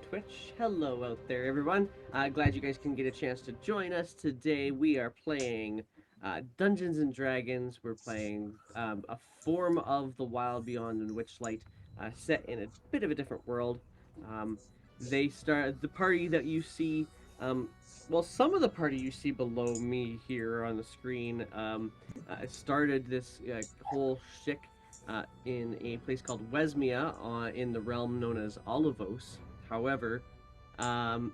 Twitch. Hello out there, everyone. Glad you guys can get a chance to join us. Today we are playing Dungeons and Dragons. We're playing a form of the Wild Beyond and Witchlight, set in a bit of a different world. They start the party that you see. Well, some of the party you see below me here on the screen started this whole shtick in a place called Wesmia in the realm known as Olivos. However, um,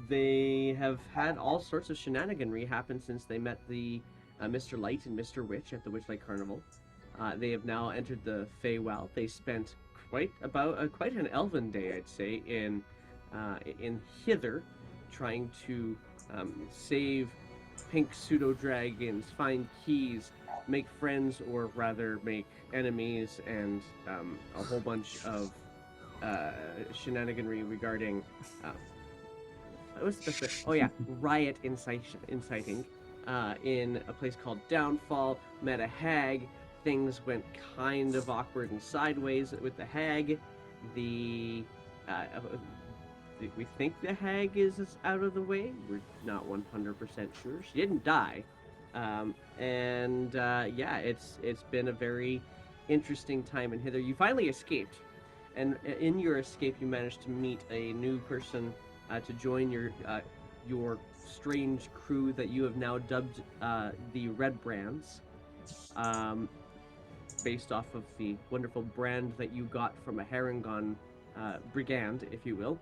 they have had all sorts of shenaniganry happen since they met the Mr. Light and Mr. Witch at the Witchlight Carnival. They have now entered the Feywild. They spent quite an elven day, I'd say, in Hither, trying to save pink pseudo dragons, find keys, make friends, or rather make enemies, and a whole bunch of shenaniganry regarding what's the best way? Oh yeah, riot inciting in a place called Downfall. Met a hag. Things went kind of awkward and sideways with the hag. The we think the hag is out of the way. We're not 100% sure. She didn't die, and yeah, it's been a very interesting time in Hither. You finally escaped, and in your escape, you managed to meet a new person to join your strange crew that you have now dubbed the Red Brands, based off of the wonderful brand that you got from a Harangon brigand, if you will.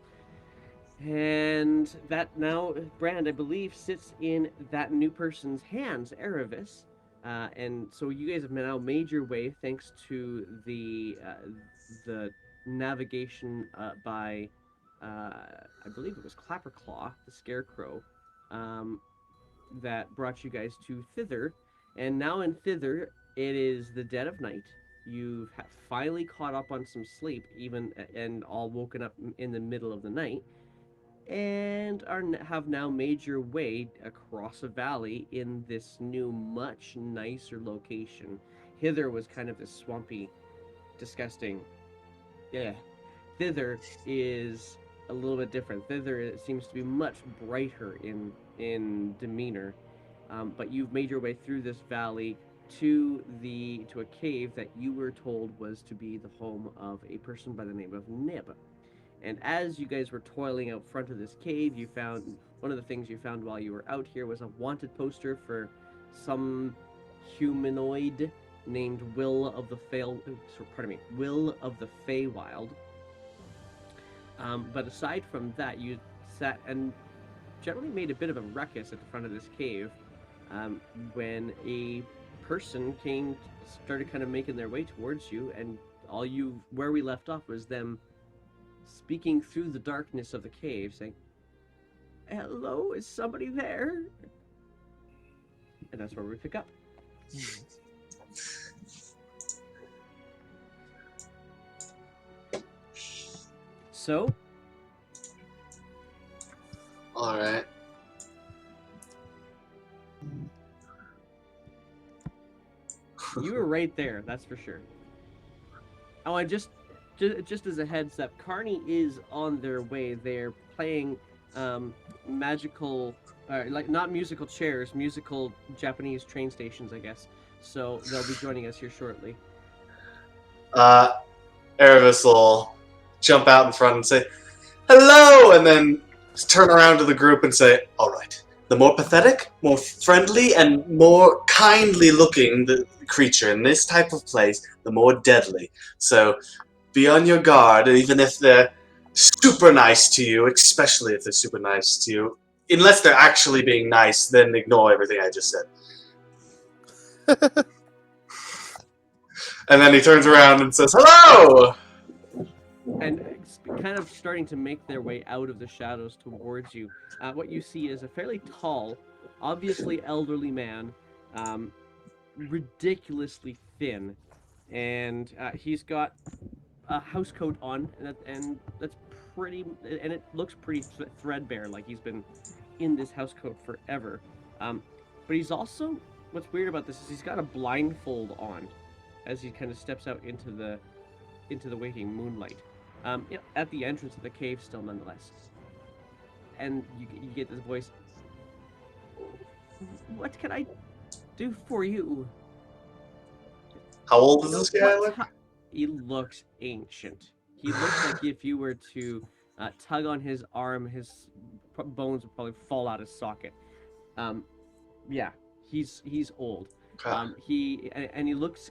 And that now brand, I believe, sits in that new person's hands, Erevis. And so you guys have now made your way thanks to the navigation by, I believe it was Clapperclaw, the Scarecrow, um, that brought you guys to Thither. And now in Thither, it is the dead of night. You've finally caught up on some sleep, even and all woken up in the middle of the night, and have now made your way across a valley in this new, much nicer location. Hither was kind of this swampy, disgusting. Yeah, Thither is a little bit different. Thither it seems to be much brighter in demeanor, but you've made your way through this valley to a cave that you were told was to be the home of a person by the name of Nib. And as you guys were toiling out front of this cave, you found one of the things you found while you were out here was a wanted poster for some humanoid named Will of the Feywild. But aside from that, you sat and generally made a bit of a ruckus at the front of this cave when a person started kind of making their way towards you, and where we left off was them speaking through the darkness of the cave, saying, "Hello, is somebody there?" And that's where we pick up. So, all right. You were right there, that's for sure. Oh, and just as a heads up, Carney is on their way. They're playing magical, like not musical chairs, musical Japanese train stations, I guess. So they'll be joining us here shortly. Erevis will jump out in front and say, "Hello!" and then turn around to the group and say, "All right. The more pathetic, more friendly, and more kindly looking the creature in this type of place, the more deadly. So be on your guard, even if they're super nice to you, especially if they're super nice to you. Unless they're actually being nice, then ignore everything I just said." And then he turns around and says, "Hello!" And kind of starting to make their way out of the shadows towards you. What you see is a fairly tall, obviously elderly man, ridiculously thin, and he's got a house coat on, and that's pretty, and it looks pretty threadbare, like he's been in this house coat forever. But he's also, what's weird about this is he's got a blindfold on as he kind of steps out into the waking moonlight. at the entrance of the cave still nonetheless. And you get this voice, what can I do for you? How old does this guy look? He looks ancient. He looks like if you were to tug on his arm, his bones would probably fall out of socket. Yeah, he's old. Okay. He looks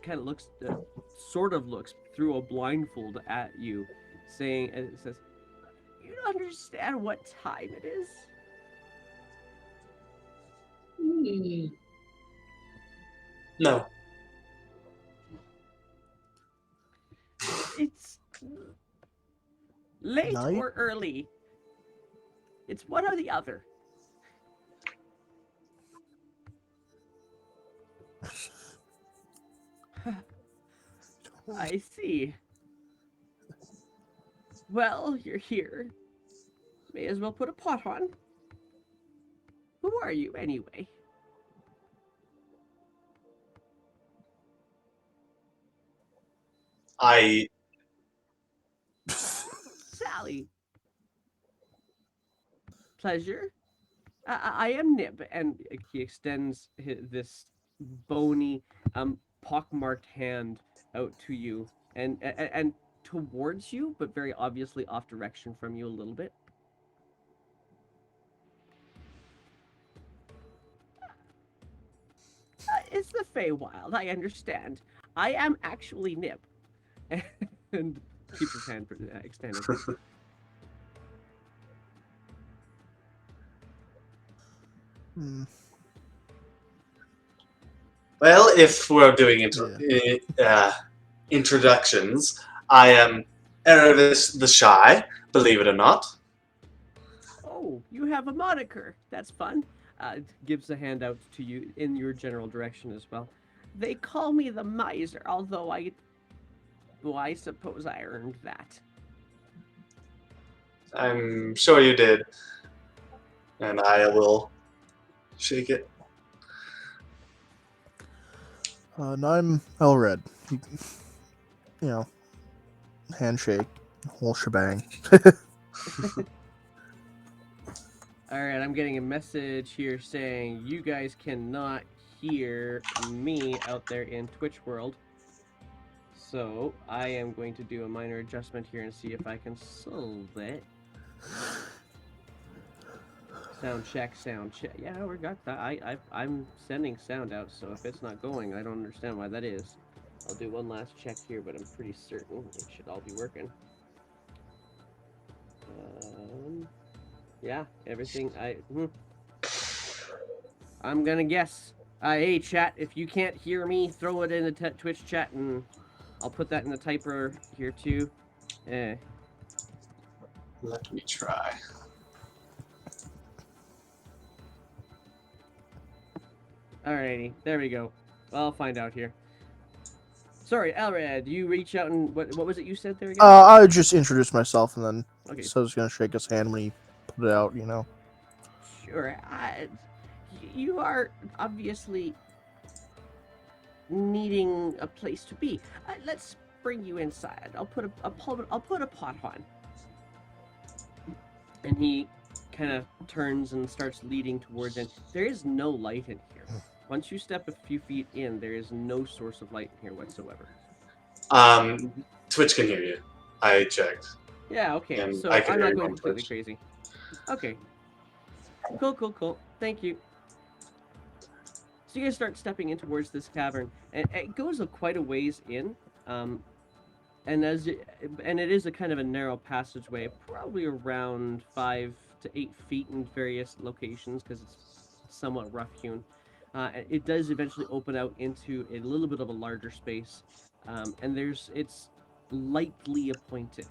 sort of looks through a blindfold at you, saying, and it says, "You don't understand what time it is." No. It's late Night? or early. It's one or the other. I see. Well, you're here. May as well put a pot on. Who are you, anyway? I Sally. Pleasure. I am Nib, and he extends this bony, pockmarked hand out to you, and towards you, but very obviously off direction from you a little bit. It's the Feywild, I understand. I am actually Nib. And keeps his hand extended. Well, if we're doing introductions, I am Erevis the Shy, believe it or not. Oh, you have a moniker. That's fun. Gives a hand out to you in your general direction as well. They call me the Miser, although I suppose I earned that. I'm sure you did. And I will shake it. And I'm Elred. You know, handshake, whole shebang. Alright, I'm getting a message here saying you guys cannot hear me out there in Twitch world. So I am going to do a minor adjustment here and see if I can solve it. Sound check, sound check. Yeah, we got that. I'm sending sound out, so if it's not going, I don't understand why that is. I'll do one last check here, but I'm pretty certain it should all be working. Yeah, everything. I'm gonna guess. Hey, chat, if you can't hear me, throw it in the Twitch chat, and I'll put that in the typer here too. Let me try. Alrighty, there we go. I'll find out here. Sorry, Elred, you reach out and what was it you said there again? I just introduced myself and then Okay. so I was gonna shake his hand when he put it out, Sure. You are obviously needing a place to be. Let's bring you inside. I'll put a pot on. And he kind of turns and starts leading towards it. There is no light in here. Once you step a few feet in, there is no source of light in here whatsoever. Twitch can hear you. I checked. Yeah, okay. And So I can I'm hear not you going on completely Twitch. crazy. Okay. Cool. Thank you. So you guys start stepping in towards this cavern, and it goes quite a ways in, and it is a kind of a narrow passageway, probably around 5 to 8 feet in various locations because it's somewhat rough hewn. It does eventually open out into a little bit of a larger space, and it's lightly appointed.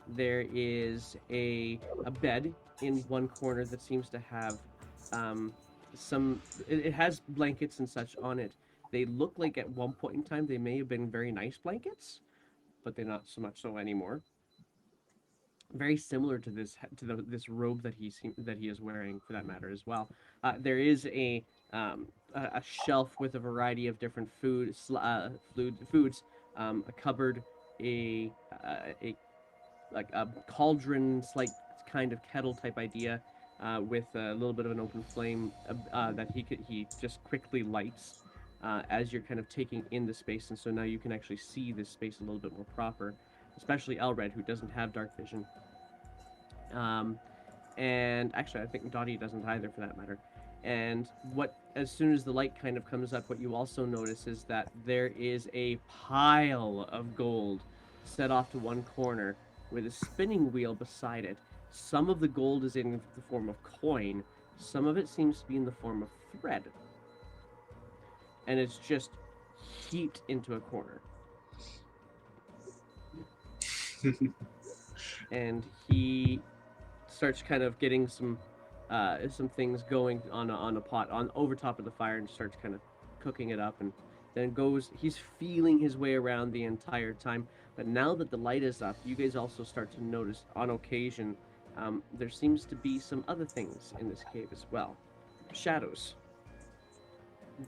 There is a bed in one corner that seems to have it has blankets and such on it. They look like at one point in time they may have been very nice blankets, but they're not so much so anymore. Very similar to this robe that he is wearing, for that matter, as well. There is a shelf with a variety of different foods, a cupboard, a like a cauldron, like kind of kettle type idea, with a little bit of an open flame that he just quickly lights as you're kind of taking in the space, and so now you can actually see this space a little bit more proper, especially Elred, who doesn't have dark vision. And actually, I think Dottie doesn't either, for that matter. And as soon as the light kind of comes up, what you also notice is that there is a pile of gold set off to one corner with a spinning wheel beside it. Some of the gold is in the form of coin, some of it seems to be in the form of thread. And it's just heaped into a corner. And he starts kind of getting some things going on a pot on over top of the fire, and starts kind of cooking it up, and then he's feeling his way around the entire time. But now that the light is up, you guys also start to notice on occasion there seems to be some other things in this cave as well. Shadows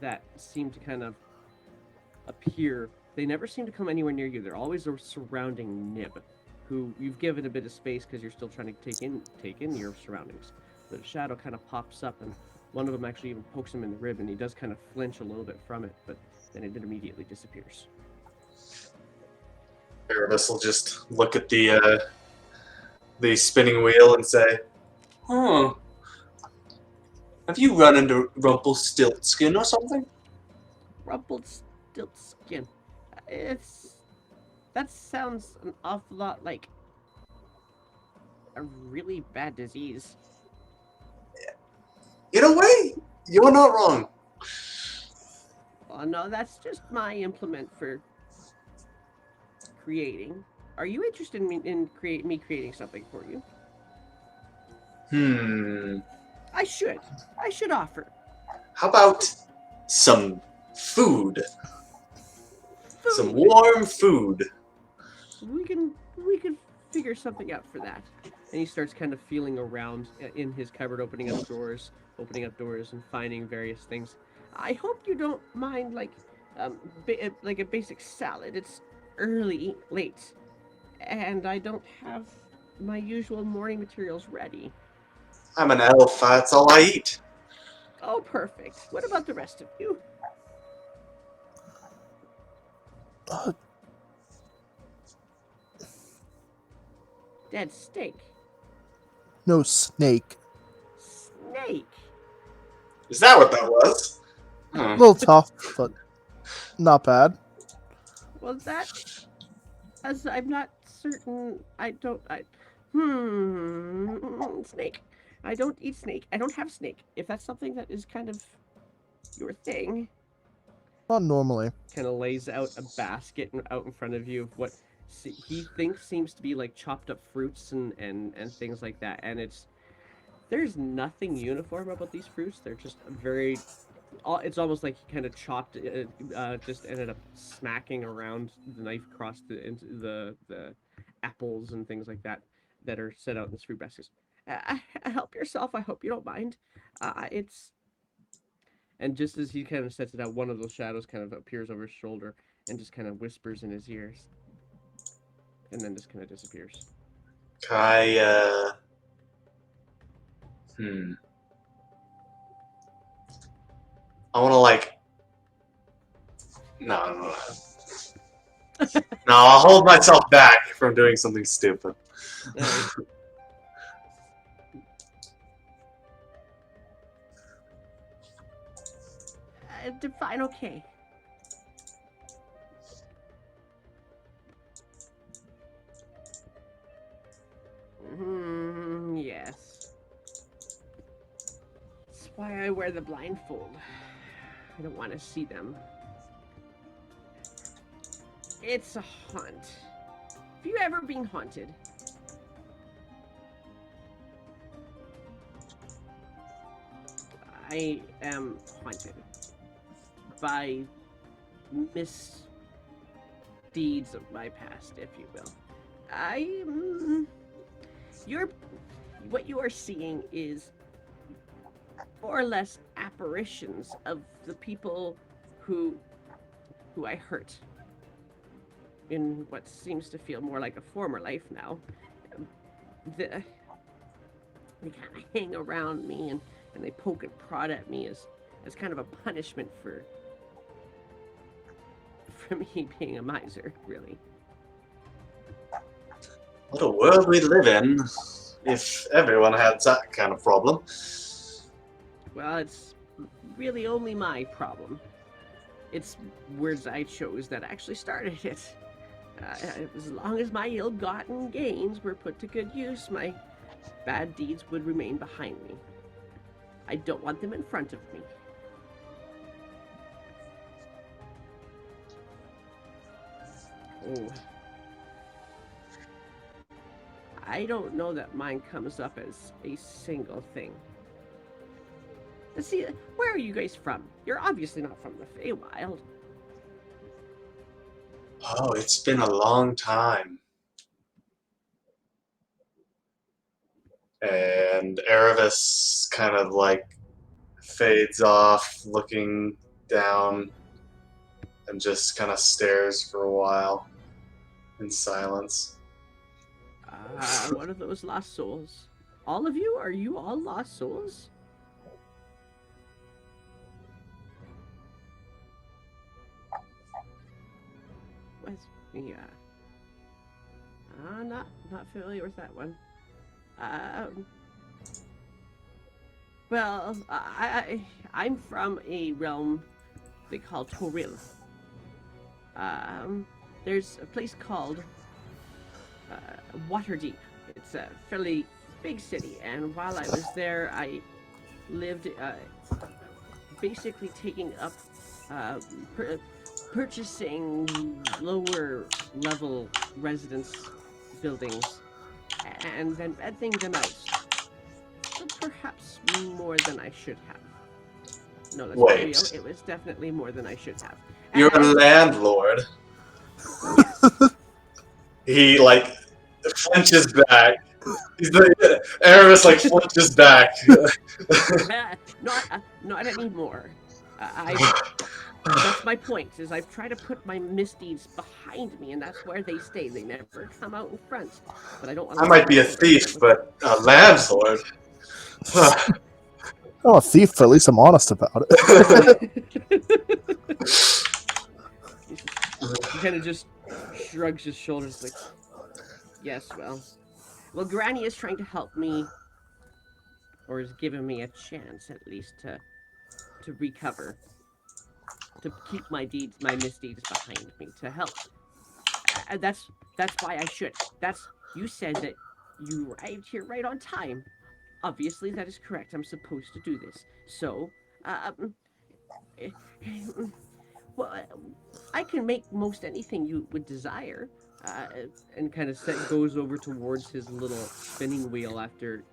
that seem to kind of appear. They never seem to come anywhere near you. They're always surrounding Nib, who you've given a bit of space because you're still trying to take in your surroundings. The shadow kind of pops up, and one of them actually even pokes him in the rib, and he does kind of flinch a little bit from it, but then it immediately disappears. Aramis will just look at the spinning wheel and say, "Oh, have you run into Rumpelstiltskin or something?" Rumpelstiltskin. That sounds an awful lot like a really bad disease. In a way, you're not wrong. Oh no, that's just my implement for creating. Are you interested in me creating something for you? I should offer. How about some food? Some warm food. We can figure something out for that. And he starts kind of feeling around in his cupboard, opening up doors, and finding various things. I hope you don't mind, like a basic salad. It's late, and I don't have my usual morning materials ready. I'm an elf. That's all I eat. Oh, perfect. What about the rest of you? Dead steak. No snake. Snake. Is that what that was? A little tough, but not bad. Well, that, as I'm not certain, snake. I don't eat snake. I don't have snake. If that's something that is kind of your thing. Not normally. Kind of lays out a basket out in front of you of what he thinks seems to be like chopped up fruits and things like that. And there's nothing uniform about these fruits. They're just it's almost like he kind of chopped it, just ended up smacking around the knife across into the apples and things like that are set out in this fruit basket. Help yourself. I hope you don't mind. It's And just as he kind of sets it out, one of those shadows kind of appears over his shoulder and just kind of whispers in his ears, and then just kind of disappears. I want to no. No, I'll hold myself back from doing something stupid. Fine, okay. Yes. That's why I wear the blindfold. I don't want to see them. It's a haunt. Have you ever been haunted? I am haunted by misdeeds of my past, if you will. What you are seeing is more or less apparitions of the people who I hurt in what seems to feel more like a former life now. they kind of hang around me and they poke and prod at me as kind of a punishment for me being a miser, really. What a world we live in. If everyone had that kind of problem. Well, it's really only my problem. It's words I chose that actually started it. As long as my ill-gotten gains were put to good use, my bad deeds would remain behind me. I don't want them in front of me. Oh. I don't know that mine comes up as a single thing. Let's see, where are you guys from? You're obviously not from the Feywild. Oh, it's been a long time. And Erebus kind of like fades off, looking down, and just kind of stares for a while in silence. One of those lost souls. All of you? Are you all lost souls? Wesmia. Not familiar with that one. Well, I'm from a realm they call Toril. There's a place called Waterdeep. It's a fairly big city, and while I was there, I lived basically taking up purchasing lower level residence buildings and then renting them out. So perhaps more than I should have. No, let's be real. It was definitely more than I should have. You're a landlord. Yes. He like flinches back. Erebus like flinches back. Not anymore. That's my point. Is I've tried to put my misdeeds behind me, and that's where they stay. They never come out in front. But I don't want. I might be a thief, but a landlord. I'm a thief, but at least I'm honest about it. He kind of just shrugs his shoulders, like, yes, well, Granny is trying to help me, or is giving me a chance at least to recover, to keep my misdeeds behind me, to help. That's why I should. You said that you arrived here right on time. Obviously, that is correct. I'm supposed to do this. So, well, I can make most anything you would desire. And kind of goes over towards his little spinning wheel after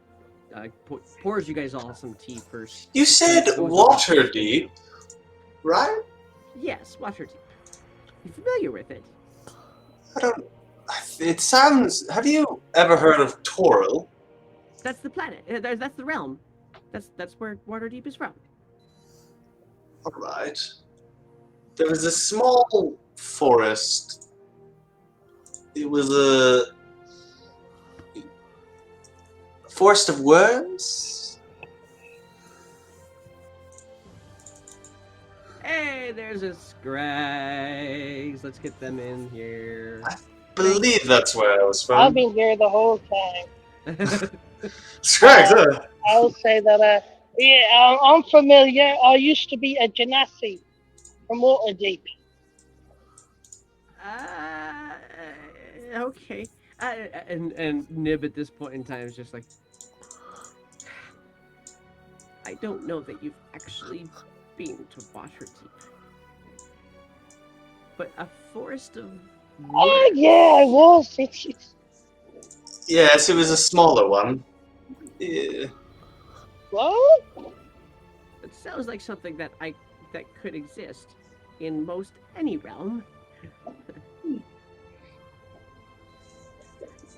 pours you guys all some tea first. You said Waterdeep, right? Yes, Waterdeep. You familiar with it? I don't. It sounds. Have you ever heard of Toril? That's the planet. That's the realm. That's where Waterdeep is from. All right. There was a small forest. It was a forest of worms. Hey, there's a Scrags. Let's get them in here. I believe that's where I was from. I've been here the whole time. Scrags, I'll say that. Yeah, I'm familiar. I used to be a genasi from Waterdeep. Okay. And Nib at this point in time is just like, I don't know that you've actually been to Waterdeep, but a forest of. Oh yeah, I was. It's yes, it was a smaller one. Yeah. what? It sounds like something that could exist in most any realm.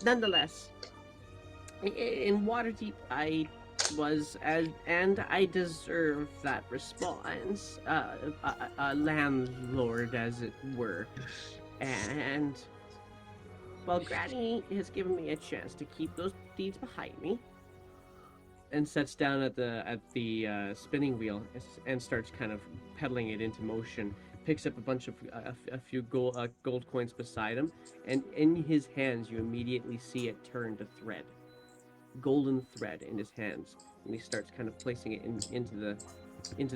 Nonetheless, in Waterdeep, I was, and I deserve that response, a landlord, as it were. And, well, Granny has given me a chance to keep those these behind me, and sets down at the spinning wheel and starts kind of pedaling it into motion. Picks up a bunch of a few gold coins beside him, and in his hands you immediately see it turn to thread, golden thread in his hands, and he starts kind of placing it into the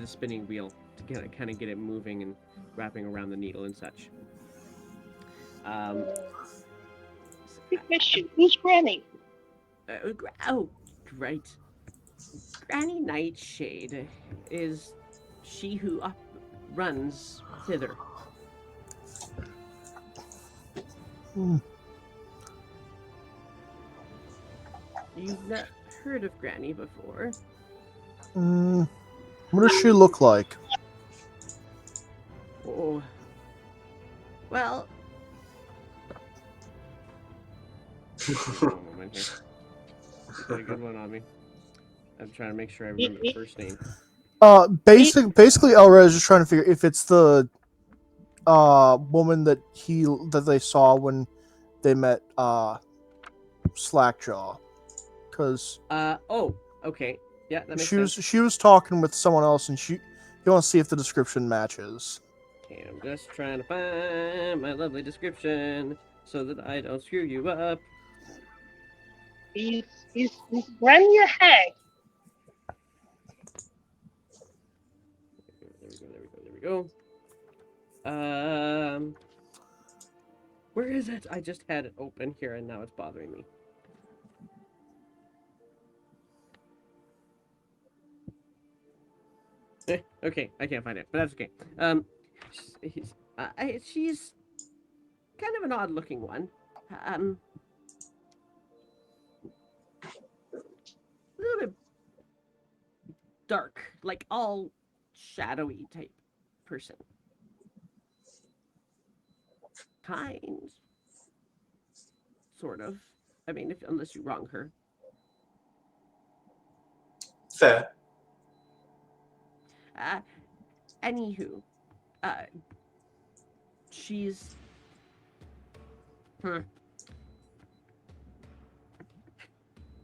spinning wheel to kind of get it moving and wrapping around the needle and such. Quick question. Who's Granny? Oh, great. Granny Nightshade is she who runs thither. You've not heard of Granny before. What does she look like? Oh, well. Moment here. You got a good one on me. I'm trying to make sure I remember the first name. Basically, Elrez is just trying to figure if it's the woman that they saw when they met Slackjaw, because okay, yeah, that makes sense. she was talking with someone else, and he wants to see if the description matches. Okay, I'm just trying to find my lovely description so that I don't screw you up. Is Granny a hag? There we go. Where is it? I just had it open here and now it's bothering me. Okay, I can't find it, but that's okay. She's kind of an odd-looking one. A little bit dark, like all shadowy type person. Kind. Sort of. I mean, unless you wrong her. Fair. Anywho, she's.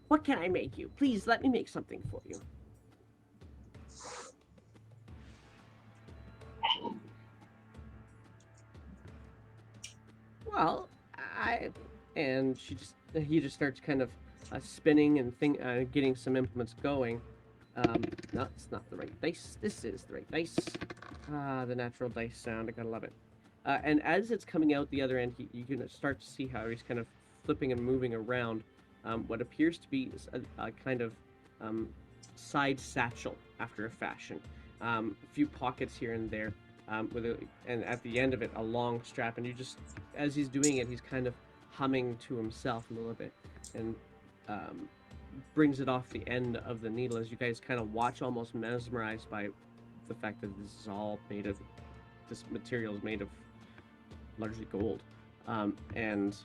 What can I make you? Please let me make something for you. Well, and he just starts kind of spinning and getting some implements going. No, it's not the right dice. This is the right dice. The natural dice sound. I gotta love it. And as it's coming out the other end, you can start to see how he's kind of flipping and moving around what appears to be a kind of side satchel after a fashion. A few pockets here and there. And at the end of it, a long strap, and as he's doing it, he's kind of humming to himself a little bit, and brings it off the end of the needle as you guys kind of watch, almost mesmerized by the fact that this material is made of largely gold, and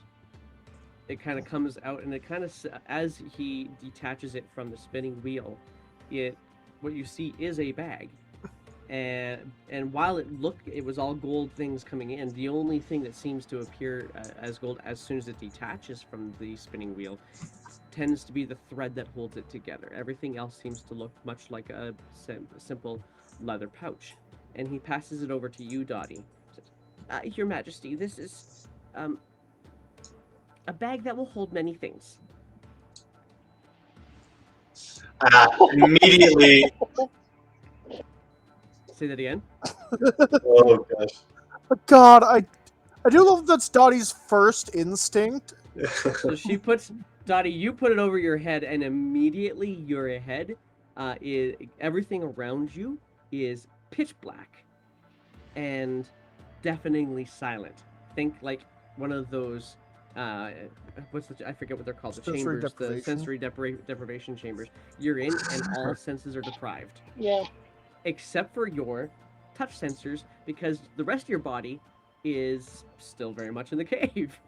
it kind of comes out, and it kind of, as he detaches it from the spinning wheel, what you see is a bag. And while it was all gold things coming in, the only thing that seems to appear as gold as soon as it detaches from the spinning wheel tends to be the thread that holds it together. Everything else seems to look much like a simple leather pouch. And he passes it over to you, Dottie. Your Majesty, this is a bag that will hold many things. Immediately. Say that again. Oh gosh. God, I do love that's Dottie's first instinct. So she puts, Dottie, you put it over your head, and immediately your head, everything around you is pitch black and deafeningly silent. Think like one of those, I forget what they're called, the chambers, the sensory deprivation chambers. You're in, and all senses are deprived. Yeah. Except for your touch sensors, because the rest of your body is still very much in the cave.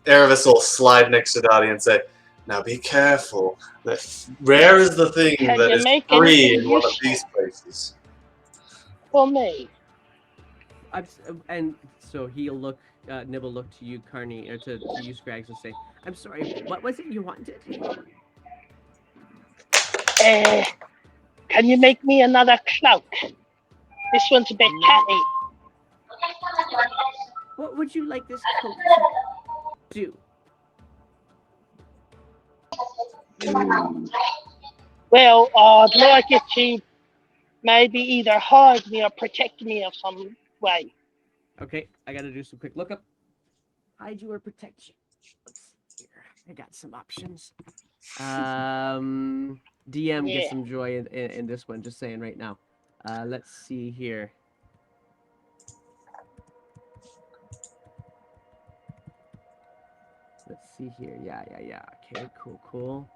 Erebus will slide next to Dottie and say, "Now be careful. Rare is the thing that is free in one of these places." For me. And so he'll look, Nibble look to you, Carney, or to you, Scrags, and say, "I'm sorry. What was it you wanted?" Uh, can you make me another cloak? This one's a bit catty. What would you like this cloak to do? Well, I'd like it to maybe either hide me or protect me of some way. Okay, I gotta do some quick lookup. Hide you or protect you? Let's see here. I got some options. DM Yeah. gets some joy in this one. Just saying right now. Let's see here. Let's see here. Yeah. Okay, cool.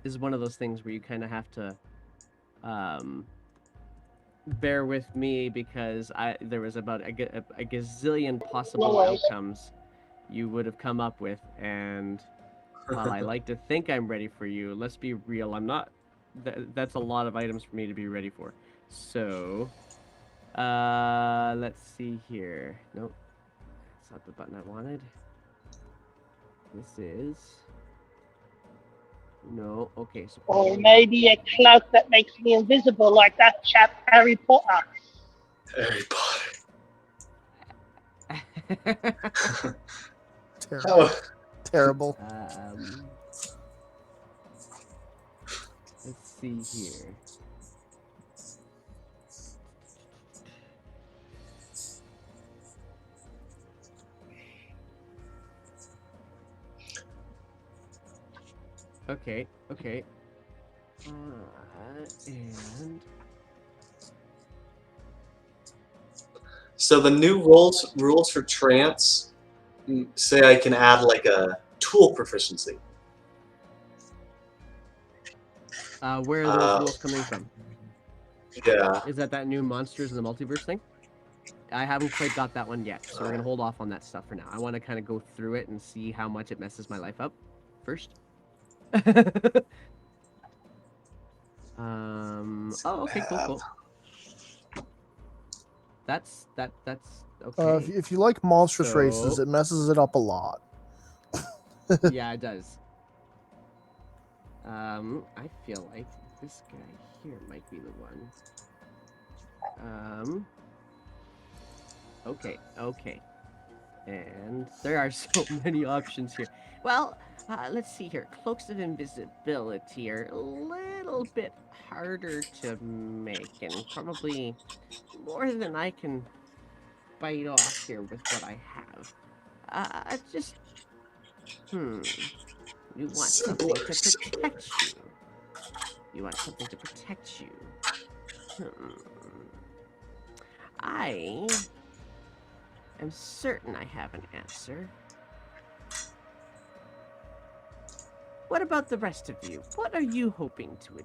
This is one of those things where you kind of have to bear with me because there was about a gazillion possible outcomes you would have come up with, and while I like to think I'm ready for you, let's be real, I'm not. That's a lot of items for me to be ready for. So, let's see here. Nope, that's not the button I wanted. This is. No, okay. So Or maybe a cloak that makes me invisible, like that chap Harry Potter. Harry Potter. Terrible. Terrible. Let's see here. Okay. And So the new rules for trance say I can add like a tool proficiency. where are those rules coming from? Yeah. Is that new Monsters in the Multiverse thing? I haven't quite got that one yet, so we're gonna hold off on that stuff for now. I want to kind of go through it and see how much it messes my life up first. Oh, okay, cool. That's okay. If you like monstrous races, it messes it up a lot. Yeah, it does. I feel like this guy here might be the one. Okay. And there are so many options here. Well, let's see here. Cloaks of invisibility are a little bit harder to make, and probably more than I can bite off here with what I have. You want something to protect you. I am certain I have an answer. What about the rest of you? What are you hoping to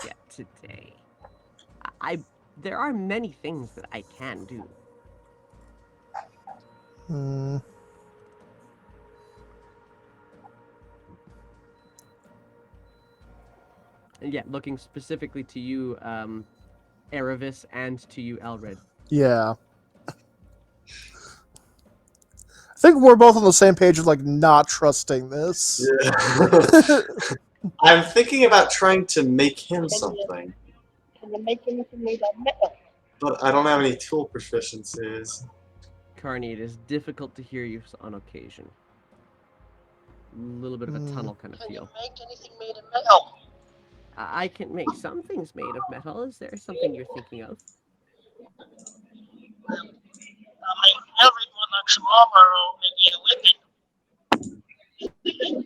get today? There are many things that I can do. And yeah, looking specifically to you, Aravis, and to you, Elred. Yeah. I think we're both on the same page of like not trusting this. Yeah. I'm thinking about trying to make him something. Can you make anything made of metal? But I don't have any tool proficiencies. Carney, it is difficult to hear you on occasion. A little bit of a tunnel kind of Can you feel. make anything made of metal? I can make some things made of metal. Is there something you're thinking of? I mean, everyone like some armor or maybe a weapon.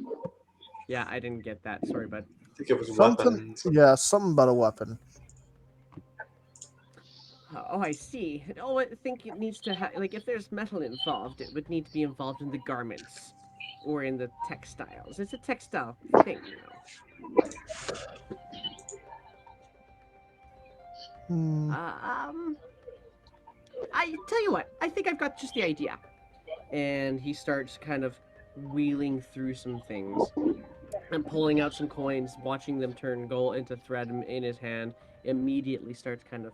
Yeah, I didn't get that. Sorry, bud. I think it was Something. weapons. Yeah, something about a weapon. Oh, I see. Oh, I think it needs to have, like, if there's metal involved, it would need to be involved in the garments or in the textiles. It's a textile thing, you know. I tell you what, I think I've got just the idea. And he starts kind of wheeling through some things. and pulling out some coins, watching them turn gold into thread in his hand, immediately starts kind of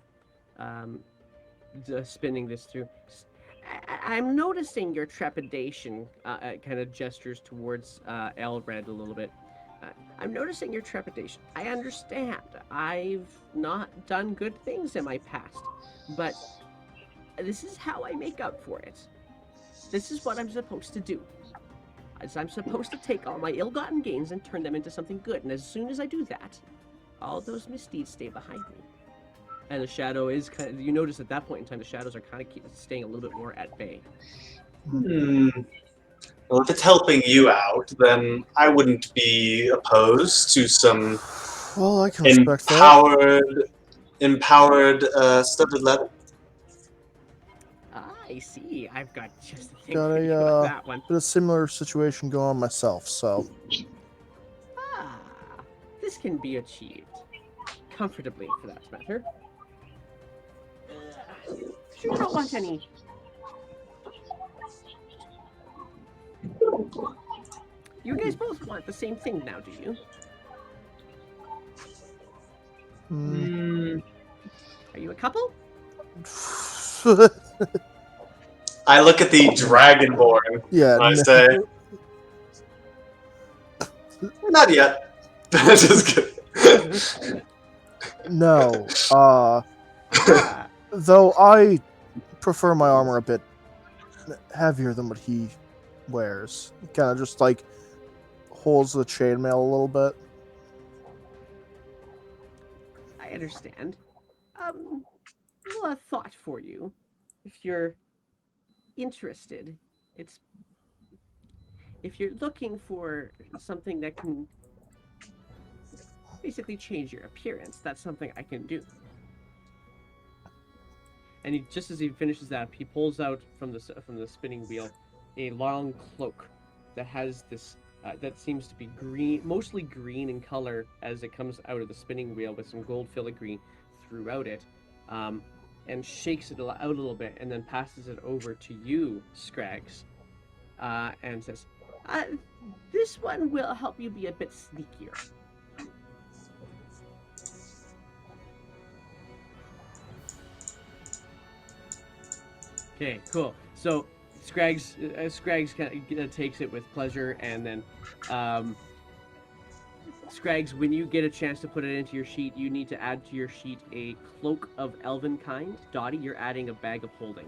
spinning this through. I'm noticing your trepidation. Kind of gestures towards Elred a little bit. I'm noticing your trepidation. I understand. I've not done good things in my past, but this is how I make up for it. This is what I'm supposed to do. As I'm supposed to take all my ill-gotten gains and turn them into something good. And as soon as I do that, all those misdeeds stay behind me. And the shadow is kind of, you notice at that point in time, the shadows are kind of staying a little bit more at bay. Well, if it's helping you out, then I wouldn't be opposed to some Well, I can respect that. empowered studded leather. I see. I've got just the thing Got for you on that one. a similar situation going on myself, so. This can be achieved. Comfortably, for that matter. You don't want any. You guys both want the same thing now, do you? Are you a couple? I look at the Dragonborn. Yeah. And I say, not yet. Just kidding. No. Though I prefer my armor a bit heavier than what he wears. Kind of just like holds the chainmail a little bit. I understand. Well, a thought for you. If you're interested, if you're looking for something that can basically change your appearance, that's something I can do. And just as he finishes that, he pulls out from the spinning wheel a long cloak that has this that seems to be green, mostly green in color, as it comes out of the spinning wheel with some gold filigree throughout it, and shakes it out a little bit, and then passes it over to you, Scrags, and says, "This one will help you be a bit sneakier." Okay, cool. So Scrags kind of takes it with pleasure, and then Scrags, when you get a chance to put it into your sheet, you need to add to your sheet a cloak of elven kind. Dottie, you're adding a bag of holding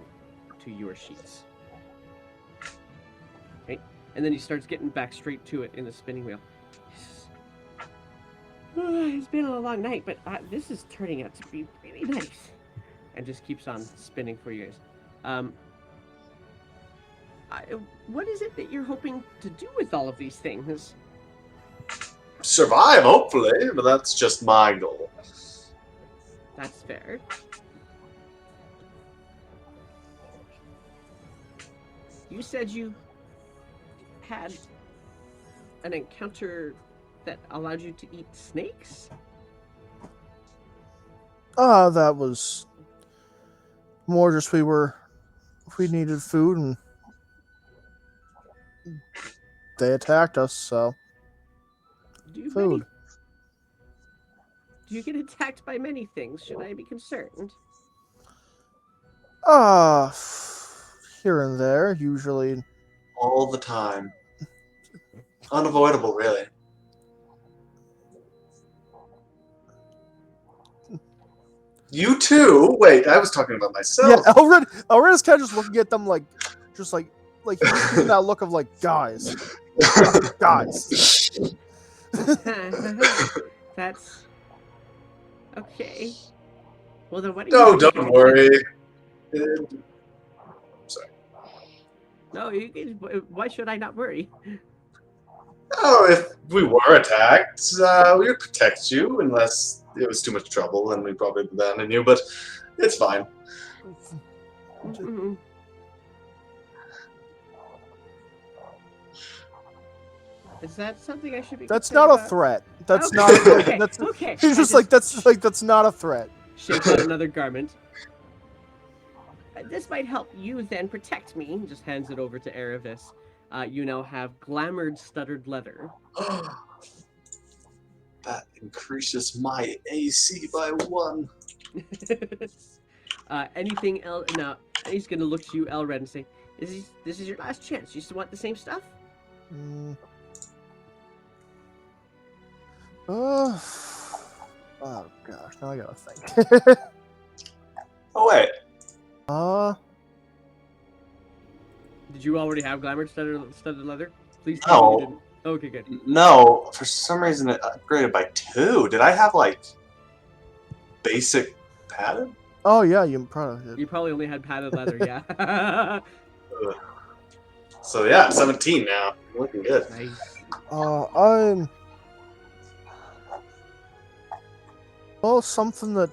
to your sheets. Okay, and then he starts getting back straight to it in the spinning wheel. It's been a long night, but this is turning out to be really nice. And just keeps on spinning for you guys. What is it that you're hoping to do with all of these things? Survive, hopefully, but that's just my goal. That's fair. You said you had an encounter that allowed you to eat snakes? That was more just we needed food and they attacked us, so food. Do you get attacked by many things? Should I be concerned? Here and there, usually. All the time. Unavoidable, really. You too? Wait, I was talking about myself. Yeah, Elred is kind of just looking at them like he's giving that look of like, guys. Guys. That's okay. Well, then what? No, don't worry. Sorry. No, why should I not worry? Oh, if we were attacked, we would protect you unless it was too much trouble, and we'd probably abandon you. But it's fine. Mm-hmm. Is that something I should be? That's not about? a threat. That's okay. not. Okay. That's, Okay. He's just like that's not a threat. Shakes out another garment. This might help you then protect me. Just hands it over to Aravis. You now have glamoured stuttered leather. increases my AC by 1. Anything else? Now, he's going to look to you, Elred, and say, this is your last chance. You still want the same stuff? Oh gosh, now I gotta think. Oh, wait. Did you already have glamour studded leather? Please tell me No. you didn't. Okay, good. No, for some reason it upgraded by 2. Did I have, like, basic padded? Oh yeah, you probably did. You probably only had padded leather, yeah. So yeah, 17 now. Looking good. Nice. I'm well, something that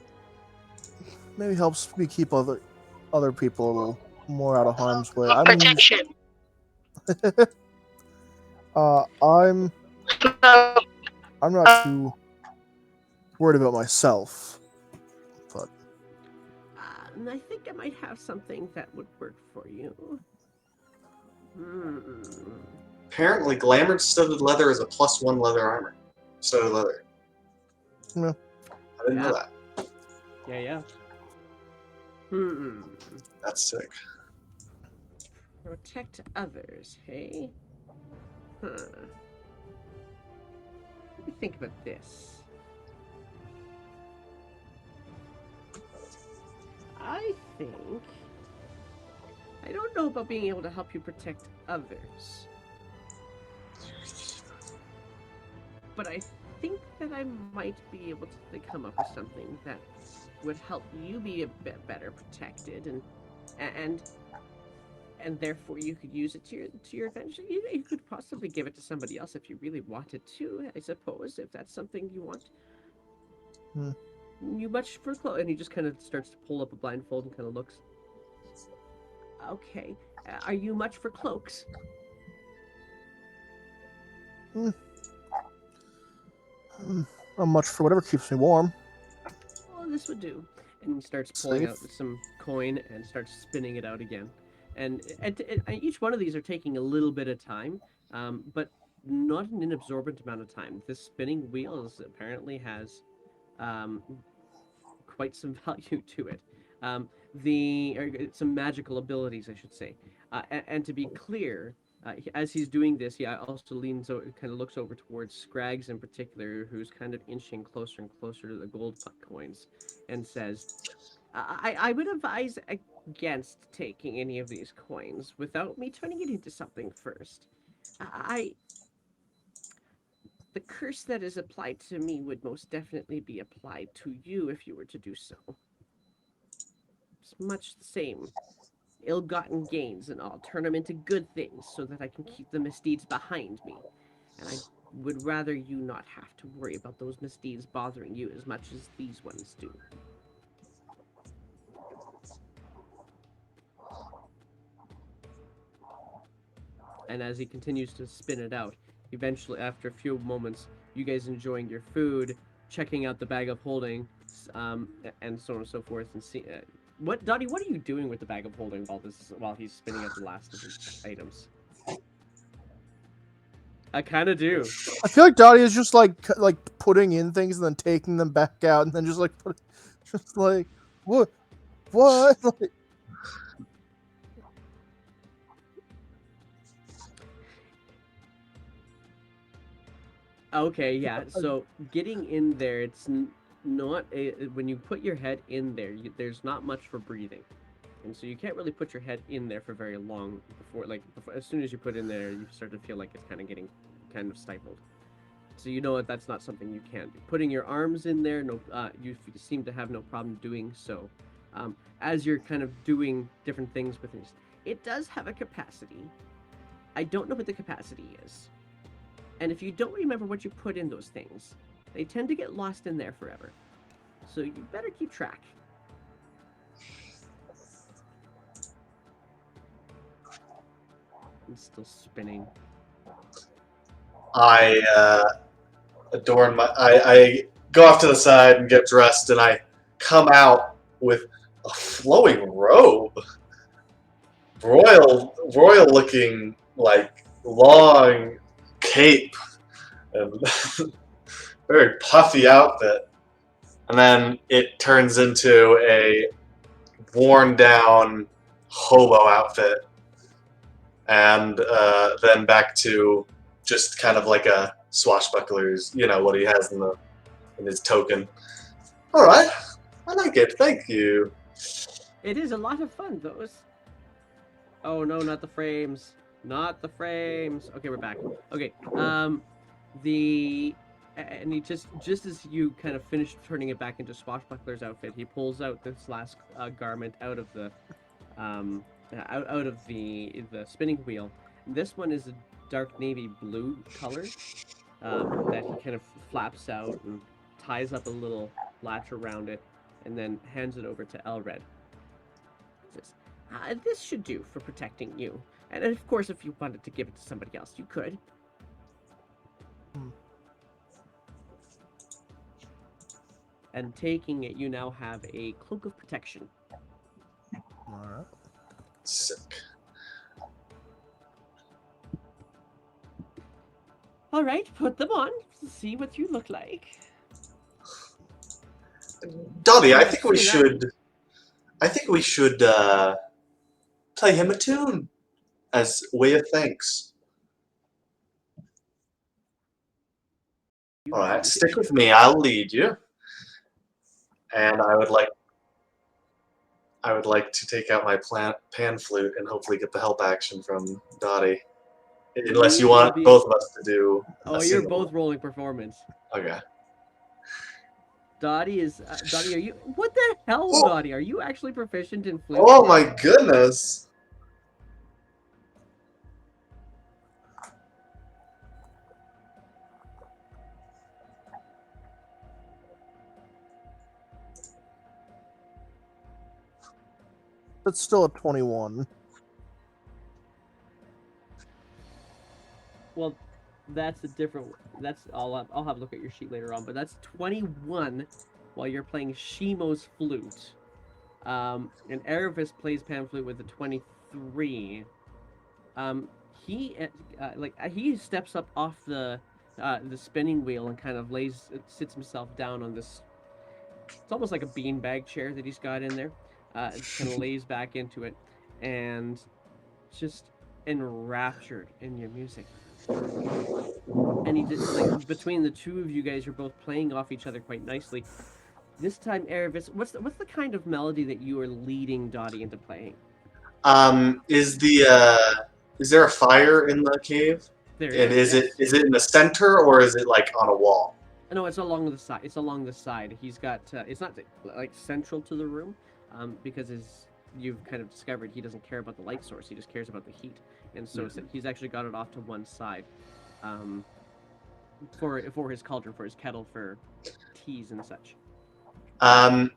maybe helps me keep other people a little more out of harm's way. I mean, Protection. I'm not too worried about myself, but And I think I might have something that would work for you. Apparently, glamored studded leather is a +1 leather armor. Studded leather. Yeah. I didn't know that. Yeah. That's sick. Protect others, hey? Let me think about this. I think... I don't know about being able to help you protect others. But I think that I might be able to come up with something that would help you be a bit better protected, and therefore you could use it to your advantage. You could possibly give it to somebody else if you really wanted to, I suppose, if that's something you want. You much for clothes? And he just kind of starts to pull up a blindfold and kind of looks. Okay, are you much for cloaks? Not much for whatever keeps me warm. Well, this would do. And he starts pulling out some coin and starts spinning it out again. And each one of these are taking a little bit of time, but not an inabsorbent amount of time. This spinning wheel apparently has quite some value to it. Some magical abilities, I should say. And to be clear, as he's doing this, he also leans over, kind of looks over towards Scraggs in particular, who's kind of inching closer and closer to the gold coins, and says, I would advise against taking any of these coins without me turning it into something first. The curse that is applied to me would most definitely be applied to you if you were to do so. It's much the same. Ill-gotten gains, and I'll turn them into good things so that I can keep the misdeeds behind me. And I would rather you not have to worry about those misdeeds bothering you as much as these ones do. And as he continues to spin it out, eventually, after a few moments, you guys enjoying your food, checking out the bag of holding, and so on and so forth, and see... Dottie, what are you doing with the bag of holding while he's spinning out the last of his items? I kind of do. I feel like Dottie is just like putting in things and then taking them back out and then just like what? Like, okay, yeah. So getting in there, it's not when you put your head in there, there's not much for breathing, and so you can't really put your head in there for very long before as soon as you put in there, you start to feel like it's kind of getting stifled. So you know that's not something you can do. Putting your arms in there, you seem to have no problem doing so. As you're kind of doing different things with it does have a capacity. I don't know what the capacity is. And if you don't remember what you put in those things, they tend to get lost in there forever. So you better keep track. I'm still spinning. I I go off to the side and get dressed, and I come out with a flowing robe. Royal looking, like, long cape and very puffy outfit. And then it turns into a worn down hobo outfit. And then back to just kind of like a swashbuckler's, what he has in his token. All right, I like it. Thank you. It is a lot of fun, those. Oh no, not the frames. Not the frames. Okay, we're back. Okay, and he just as you kind of finished turning it back into Swashbuckler's outfit, he pulls out this last garment out of the out of the spinning wheel. This one is a dark navy blue color that he kind of flaps out and ties up a little latch around it, and then hands it over to Elred. Says, this should do for protecting you. And of course, if you wanted to give it to somebody else, you could. And taking it, you now have a cloak of protection. Alright. Sick. All right, put them on. See what you look like. Dobby, I think we should play him a tune as way of thanks. All right, stick with me. I'll lead you. And I would like to take out my pan flute and hopefully get the help action from Dottie. Unless you want both of us to do. Oh, you're both rolling performance. Okay. Dottie, are you? What the hell, Oh. Dottie? Are you actually proficient in flute? Oh my goodness. It's still a 21. Well, that's a different. I'll have a look at your sheet later on, but that's 21 while you're playing Shimo's flute. And Aravis plays pan flute with a 23. He steps up off the spinning wheel and kind of sits himself down on this. It's almost like a beanbag chair that he's got in there. Kind of lays back into it, and just enraptured in your music. And he just between the two of you guys, you're both playing off each other quite nicely. This time, Aravis, what's the kind of melody that you are leading Dottie into playing? Is there a fire in the cave? There and is it in the center or is it like on a wall? No, it's along the side. It's along the side. He's got. It's not like central to the room, because as you've kind of discovered, he doesn't care about the light source. He just cares about the heat, and so he's actually got it off to one side, for his cauldron, for his kettle, for teas and such. Kind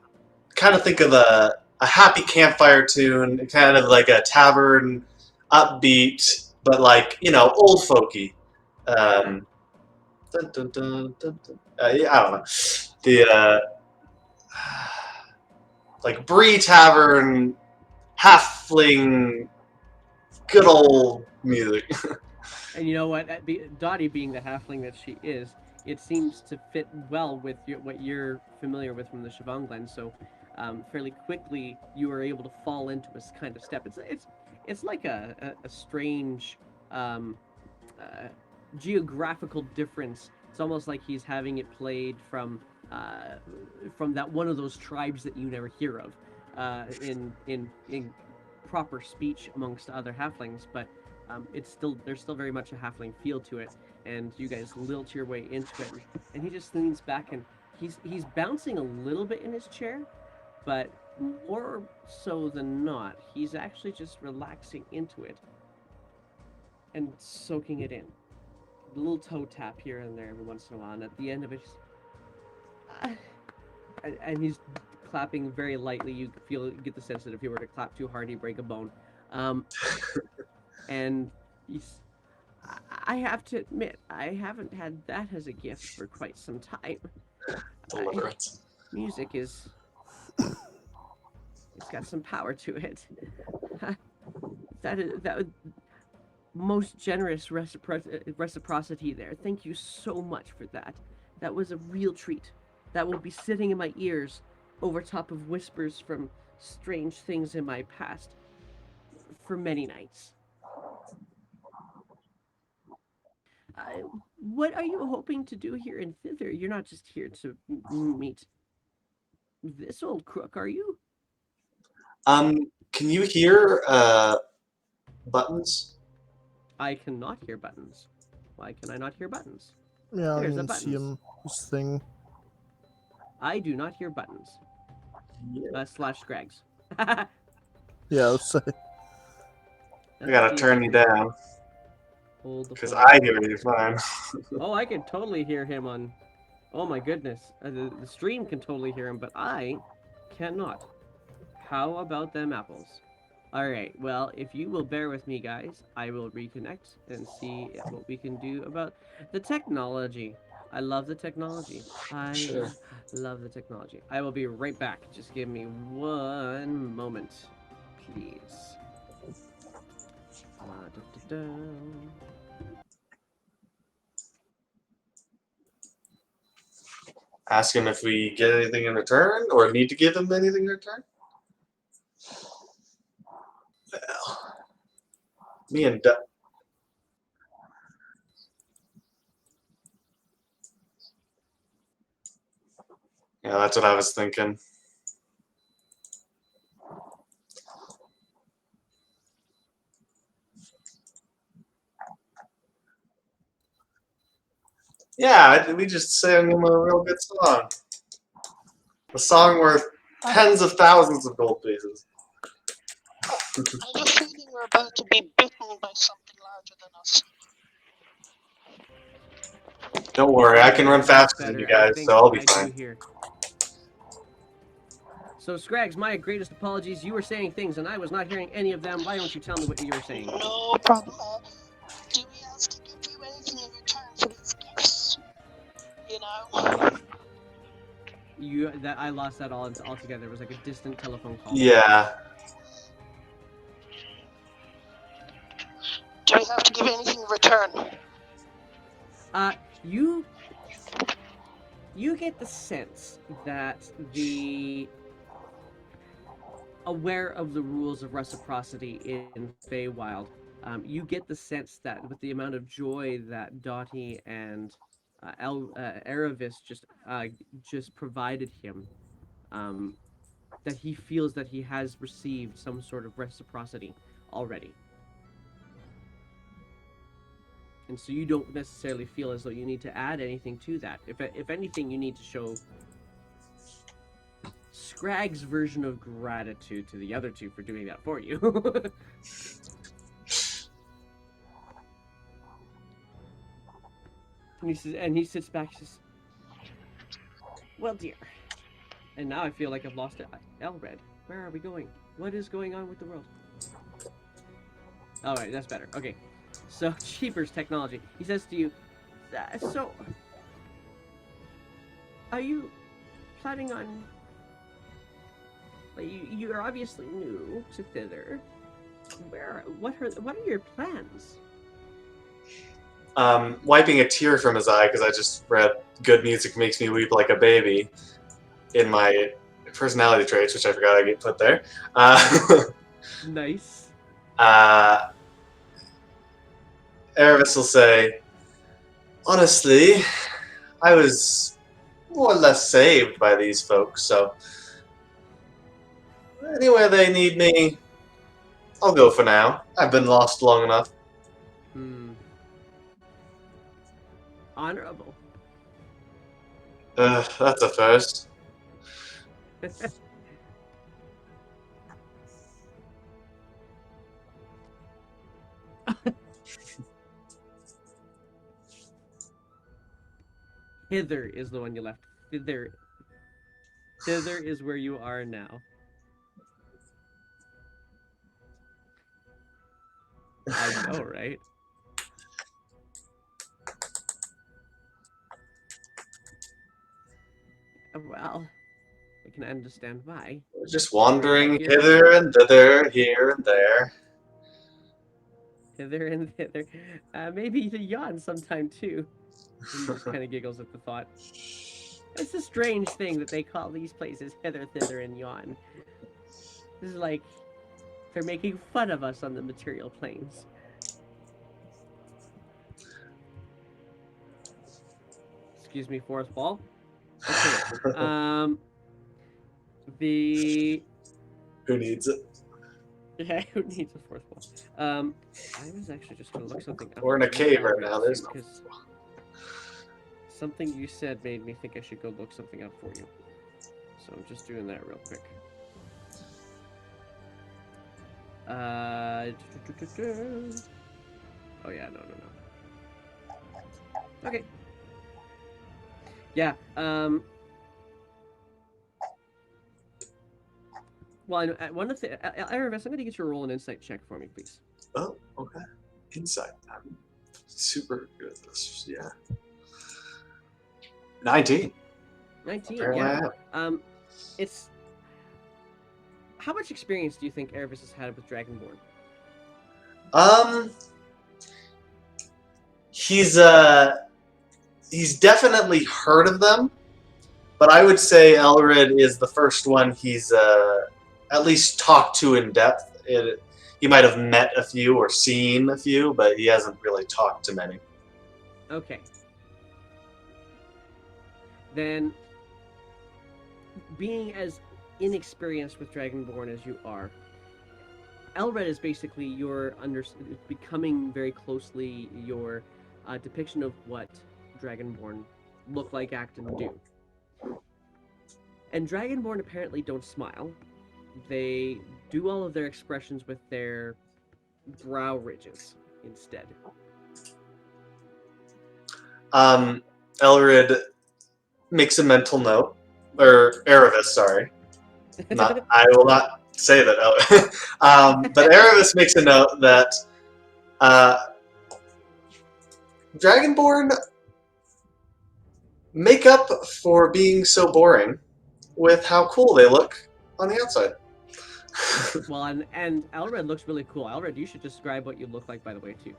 of think of a happy campfire tune, kind of like a tavern, upbeat, but like old folky. Dun, dun, dun, dun, dun. I don't know. The like Bree Tavern, halfling, good old music. And you know what? Dottie, being the halfling that she is, it seems to fit well with what you're familiar with from the Siobhan Glen. So, fairly quickly, you were able to fall into this kind of step. It's like a strange geographical difference. It's almost like he's having it played from that one of those tribes that you never hear of in proper speech amongst other halflings, but there's still very much a halfling feel to it, and you guys lilt your way into it, and he just leans back and he's bouncing a little bit in his chair, but more so than not, he's actually just relaxing into it and soaking it in. A little toe tap here and there every once in a while, and at the end of it, and he's clapping very lightly. You get the sense that if he were to clap too hard, he'd break a bone. And I have to admit, I haven't had that as a gift for quite some time. Deliverance. Music it's got some power to it. That would most generous reciprocity there. Thank you so much for that. That was a real treat. That will be sitting in my ears over top of whispers from strange things in my past for many nights. Uh, what are you hoping to do here in Thither? You're not just here to meet this old crook, are you? Can you hear buttons? I cannot hear buttons. Why can I not hear buttons? Yeah, I There's don't a even see buttons. him. This thing. I do not hear buttons. Yeah. Slash Scrags. Yeah, let's say. I gotta turn you down Hold the because phone. I hear you fine. Oh, I can totally hear him on. Oh my goodness. The stream can totally hear him, but I cannot. How about them apples? Alright, well, if you will bear with me, guys, I will reconnect and see what we can do about the technology. I love the technology. I Sure. love the technology. I will be right back. Just give me one moment, please. Da, da, da. Ask him if we get anything in return or need to give him anything in return. Well, me and yeah, that's what I was thinking. Yeah, we just sang him a real good song. A song worth tens of thousands of gold pieces. I have a feeling we're about to be bitten by something larger than us. Don't worry, I can run That's faster than you better. I guys, think so I'll be I do fine. hear. So, Scrags, my greatest apologies. You were saying things and I was not hearing any of them. Why don't you tell me what you were saying? No problem. Do we ask to give you anything in return for these gifts? You know? I lost that altogether. It was like a distant telephone call. Yeah. Do we have to give anything in return? You get the sense that the aware of the rules of reciprocity in Feywild, you get the sense that with the amount of joy that Dottie and Aravis just provided him, um, that he feels that he has received some sort of reciprocity already. And so you don't necessarily feel as though you need to add anything to that. If anything, you need to show Scrag's version of gratitude to the other two for doing that for you. and he sits back and says, well, dear. And now I feel like I've lost it. Elred, where are we going? What is going on with the world? Alright, that's better. Okay. So, Cheaper's technology. He says to you, so, are you planning on... You're obviously new to Thither. What are your plans? Wiping a tear from his eye because I just read "Good music makes me weep like a baby" in my personality traits, which I forgot I get put there. Nice. Aravis will say, honestly, I was more or less saved by these folks, so anywhere they need me, I'll go for now. I've been lost long enough. Honorable. That's a first. Hither is the one you left. Thither is where you are now. I know, right? Well, I can understand why. We're just wandering Here. hither and thither, here and there. Hither and thither. Maybe to yawn sometime too. And just kind of giggles at the thought. It's a strange thing that they call these places hither, thither, and yon. This is like they're making fun of us on the material planes. Excuse me, Forest Ball. Okay. The Who needs it? yeah, who needs a fourth wall? I was actually just gonna look something up. We're in a about cave right Elvis now. There's no. because something you said made me think I should go look something up for you. So I'm just doing that real quick. Oh yeah, no. Okay. Yeah. Well, one of the Aravis, I'm going to get you to roll an insight check for me, please. Oh, okay. Insight. I'm super good at this. Yeah. 19. 19. Apparently I Yeah. am. It's how much experience do you think Aravis has had with Dragonborn? He's definitely heard of them, but I would say Elred is the first one he's at least talked to in depth. He might have met a few or seen a few, but he hasn't really talked to many. Okay. Then, being as inexperienced with Dragonborn as you are, Elred is basically your becoming very closely your depiction of what Dragonborn look like, act, and do. And Dragonborn apparently don't smile. They do all of their expressions with their brow ridges instead. Elred makes a mental note, or Aravis, sorry. I will not say that. But Aravis makes a note that Dragonborn make up for being so boring with how cool they look on the outside. Well, and Elred looks really cool. Elred, you should describe what you look like, by the way, too.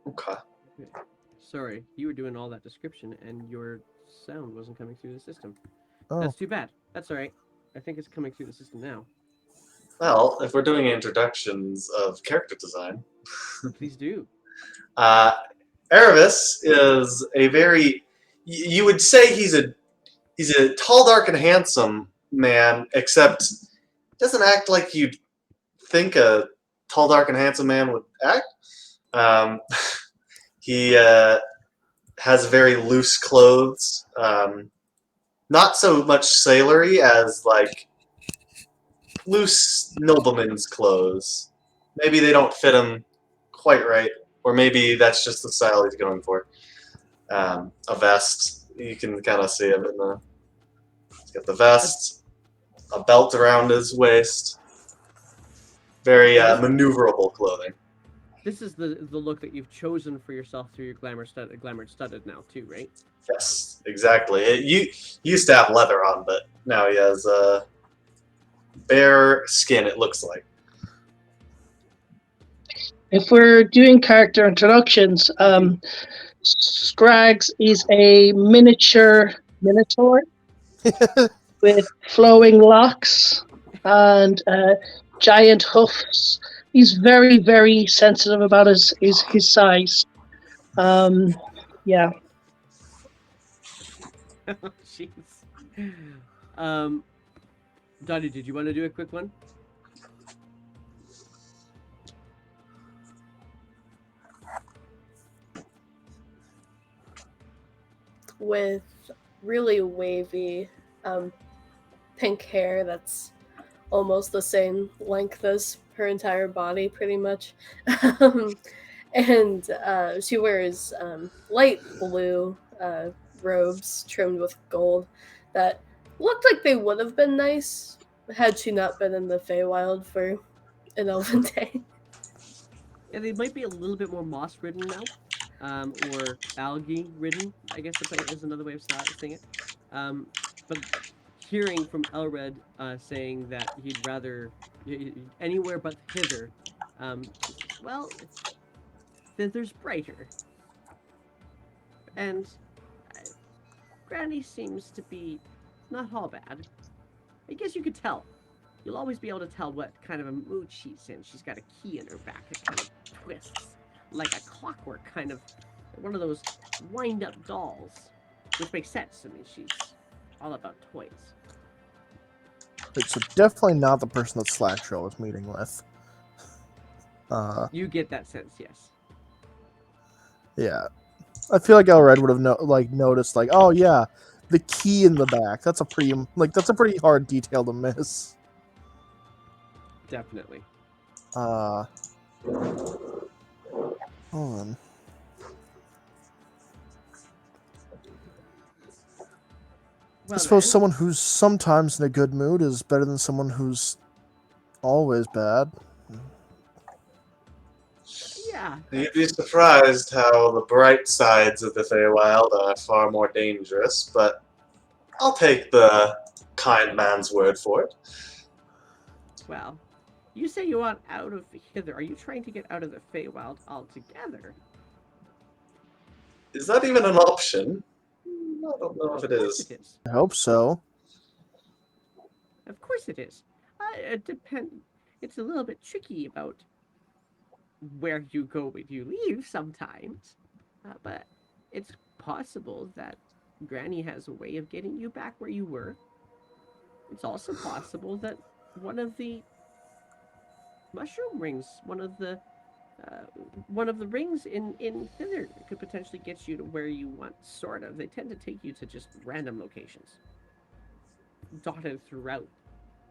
Okay. Sorry, you were doing all that description, and your sound wasn't coming through the system. Oh, That's too bad. That's all right. I think it's coming through the system now. Well, if we're doing introductions of character design, Please do. Aravis is a very. You would say he's a tall, dark, and handsome man, except doesn't act like you'd think a tall, dark, and handsome man would act. He has very loose clothes, not so much sailory as like loose nobleman's clothes. Maybe they don't fit him quite right, or maybe that's just the style he's going for. A vest, you can kind of see him in the. He's got the vest, a belt around his waist. Very maneuverable clothing. This is the look that you've chosen for yourself through your glamour studded now too, right? Yes, exactly. You used to have leather on, but now he has bare skin, it looks like. If we're doing character introductions, Scrags is a miniature minotaur with flowing locks and giant hoofs. He's very, very sensitive about his size. Yeah. Jeez. Donnie, did you want to do a quick one? With really wavy pink hair that's almost the same length as her entire body, pretty much. And she wears light blue robes trimmed with gold that looked like they would have been nice had she not been in the Feywild for an elven day. Yeah, they might be a little bit more moss-ridden now, or algae-ridden, I guess is another way of saying it. But hearing from Elred saying that he'd rather anywhere but hither, well, thither's brighter, and Granny seems to be not all bad. I guess you could tell. You'll always be able to tell what kind of a mood she's in. She's got a key in her back that kind of twists like a clockwork, kind of one of those wind-up dolls, which makes sense. I mean, she's all about toys. Wait, so definitely not the person that Slackjaw was meeting with. You get that sense, yes. Yeah. I feel like Elred would have noticed, like, oh yeah, the key in the back. That's a pretty hard detail to miss. Definitely. Hold on. Well, I suppose then, someone who's sometimes in a good mood is better than someone who's always bad. yeah. You'd be surprised how the bright sides of the Feywild are far more dangerous, but I'll take the kind man's word for it. Well, you say you want out of hither. Are you trying to get out of the Feywild altogether? Is that even an option? I don't know if it Of course is. it is. I hope so. Of course it is. It depends. It's a little bit tricky about where you go when you leave sometimes, but it's possible that Granny has a way of getting you back where you were. It's also possible that one of the mushroom rings, one of the rings in Hither could potentially get you to where you want. Sort of. They tend to take you to just random locations, dotted throughout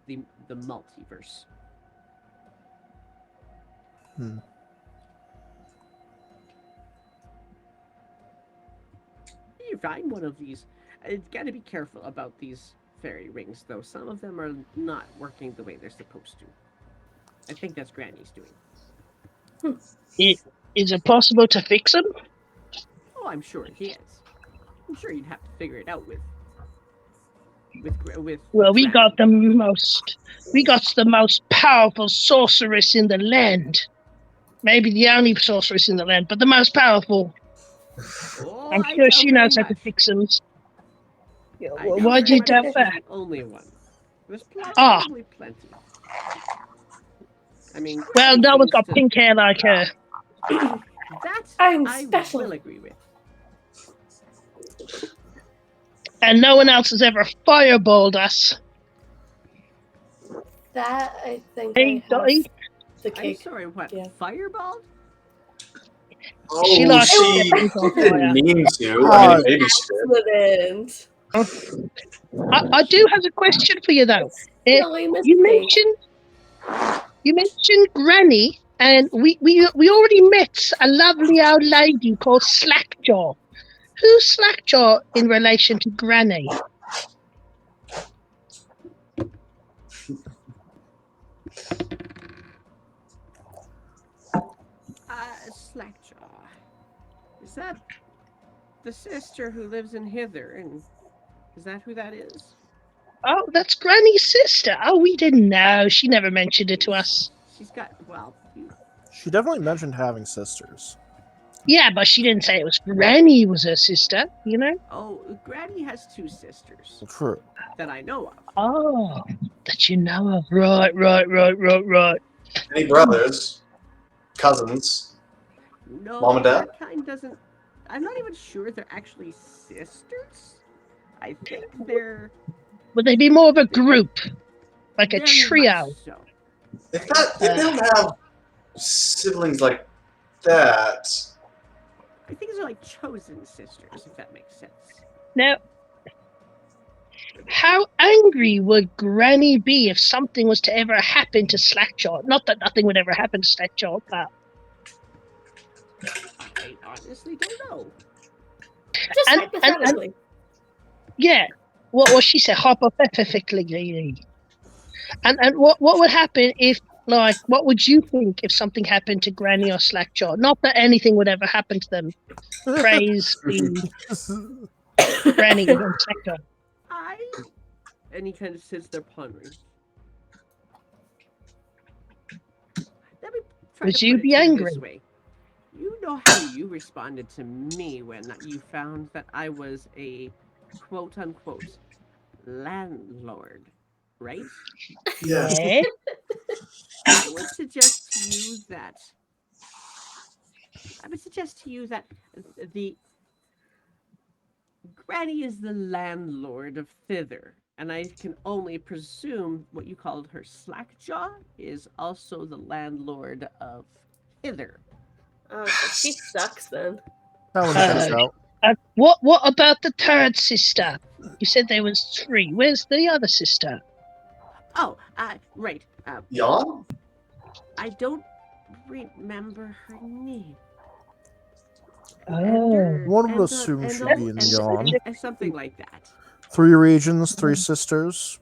the multiverse. You find one of these. You got to be careful about these fairy rings, though. Some of them are not working the way they're supposed to. I think that's Granny's doing. Is it possible to fix them? Oh, I'm sure it is. I'm sure you'd have to figure it out with. Well, we Granny. got the most powerful sorceress in the land. Maybe the only sorceress in the land, but the most powerful. Oh, I'm I sure doubt she very knows how to much. fix them. I doubt Why'd very you much doubt she's that? the only one. There's Ah. probably plenty. I mean, Well, Granny no one's seems got to- pink hair like her. That I'm I special. will agree with. And no one else has ever fireballed us. That, I think, Hey, I have Dottie. the I'm cake. sorry, what? Yeah. Fireball? She Oh, likes she things on didn't fire. mean to. I mean, maybe she did. Accident. I do have a question for you though. Silly You mistake. mentioned Granny, and we already met a lovely old lady called Slackjaw. Who's Slackjaw in relation to Granny? Slackjaw. Is that the sister who lives in Hither? And is that who that is? Oh, that's Granny's sister. Oh, we didn't know. She never mentioned it to us. She's got, well, She definitely mentioned having sisters. Yeah, but she didn't say it was Granny was her sister, you know? oh, Granny has two sisters True. that I know of. Oh, that you know of. Right. Any brothers, cousins, No, Mom and Dad? that kind doesn't. I'm not even sure they're actually sisters. I think they're Would they be more of a group, like a very trio? much so. If they don't have siblings like that, I think these are like chosen sisters, if that makes sense. Now, how angry would Granny be if something was to ever happen to Slackjaw? Not that nothing would ever happen to Slackjaw, but I honestly don't know. Just And- hypothetically. yeah. What she said, hypothetically. And what would happen if, like, what would you think if something happened to Granny or Slackjaw? Not that anything would ever happen to them. Praise be Granny and Slackjaw. And he kind of sits there pondering. Let me try Would to you put it be to angry? this way. You know how you responded to me when you found that I was a quote-unquote landlord, right? yes. Eh? I would suggest to you that the Granny is the landlord of Thither, and I can only presume what you called her Slackjaw is also the landlord of Hither. Oh, so she sucks then. That one checks out. What about the third sister? You said there was 3. Where's the other sister? Oh, right. Yawn? I don't remember her name. Oh. One would assume she'd be in Yawn. Something like that. 3 regions, 3 sisters.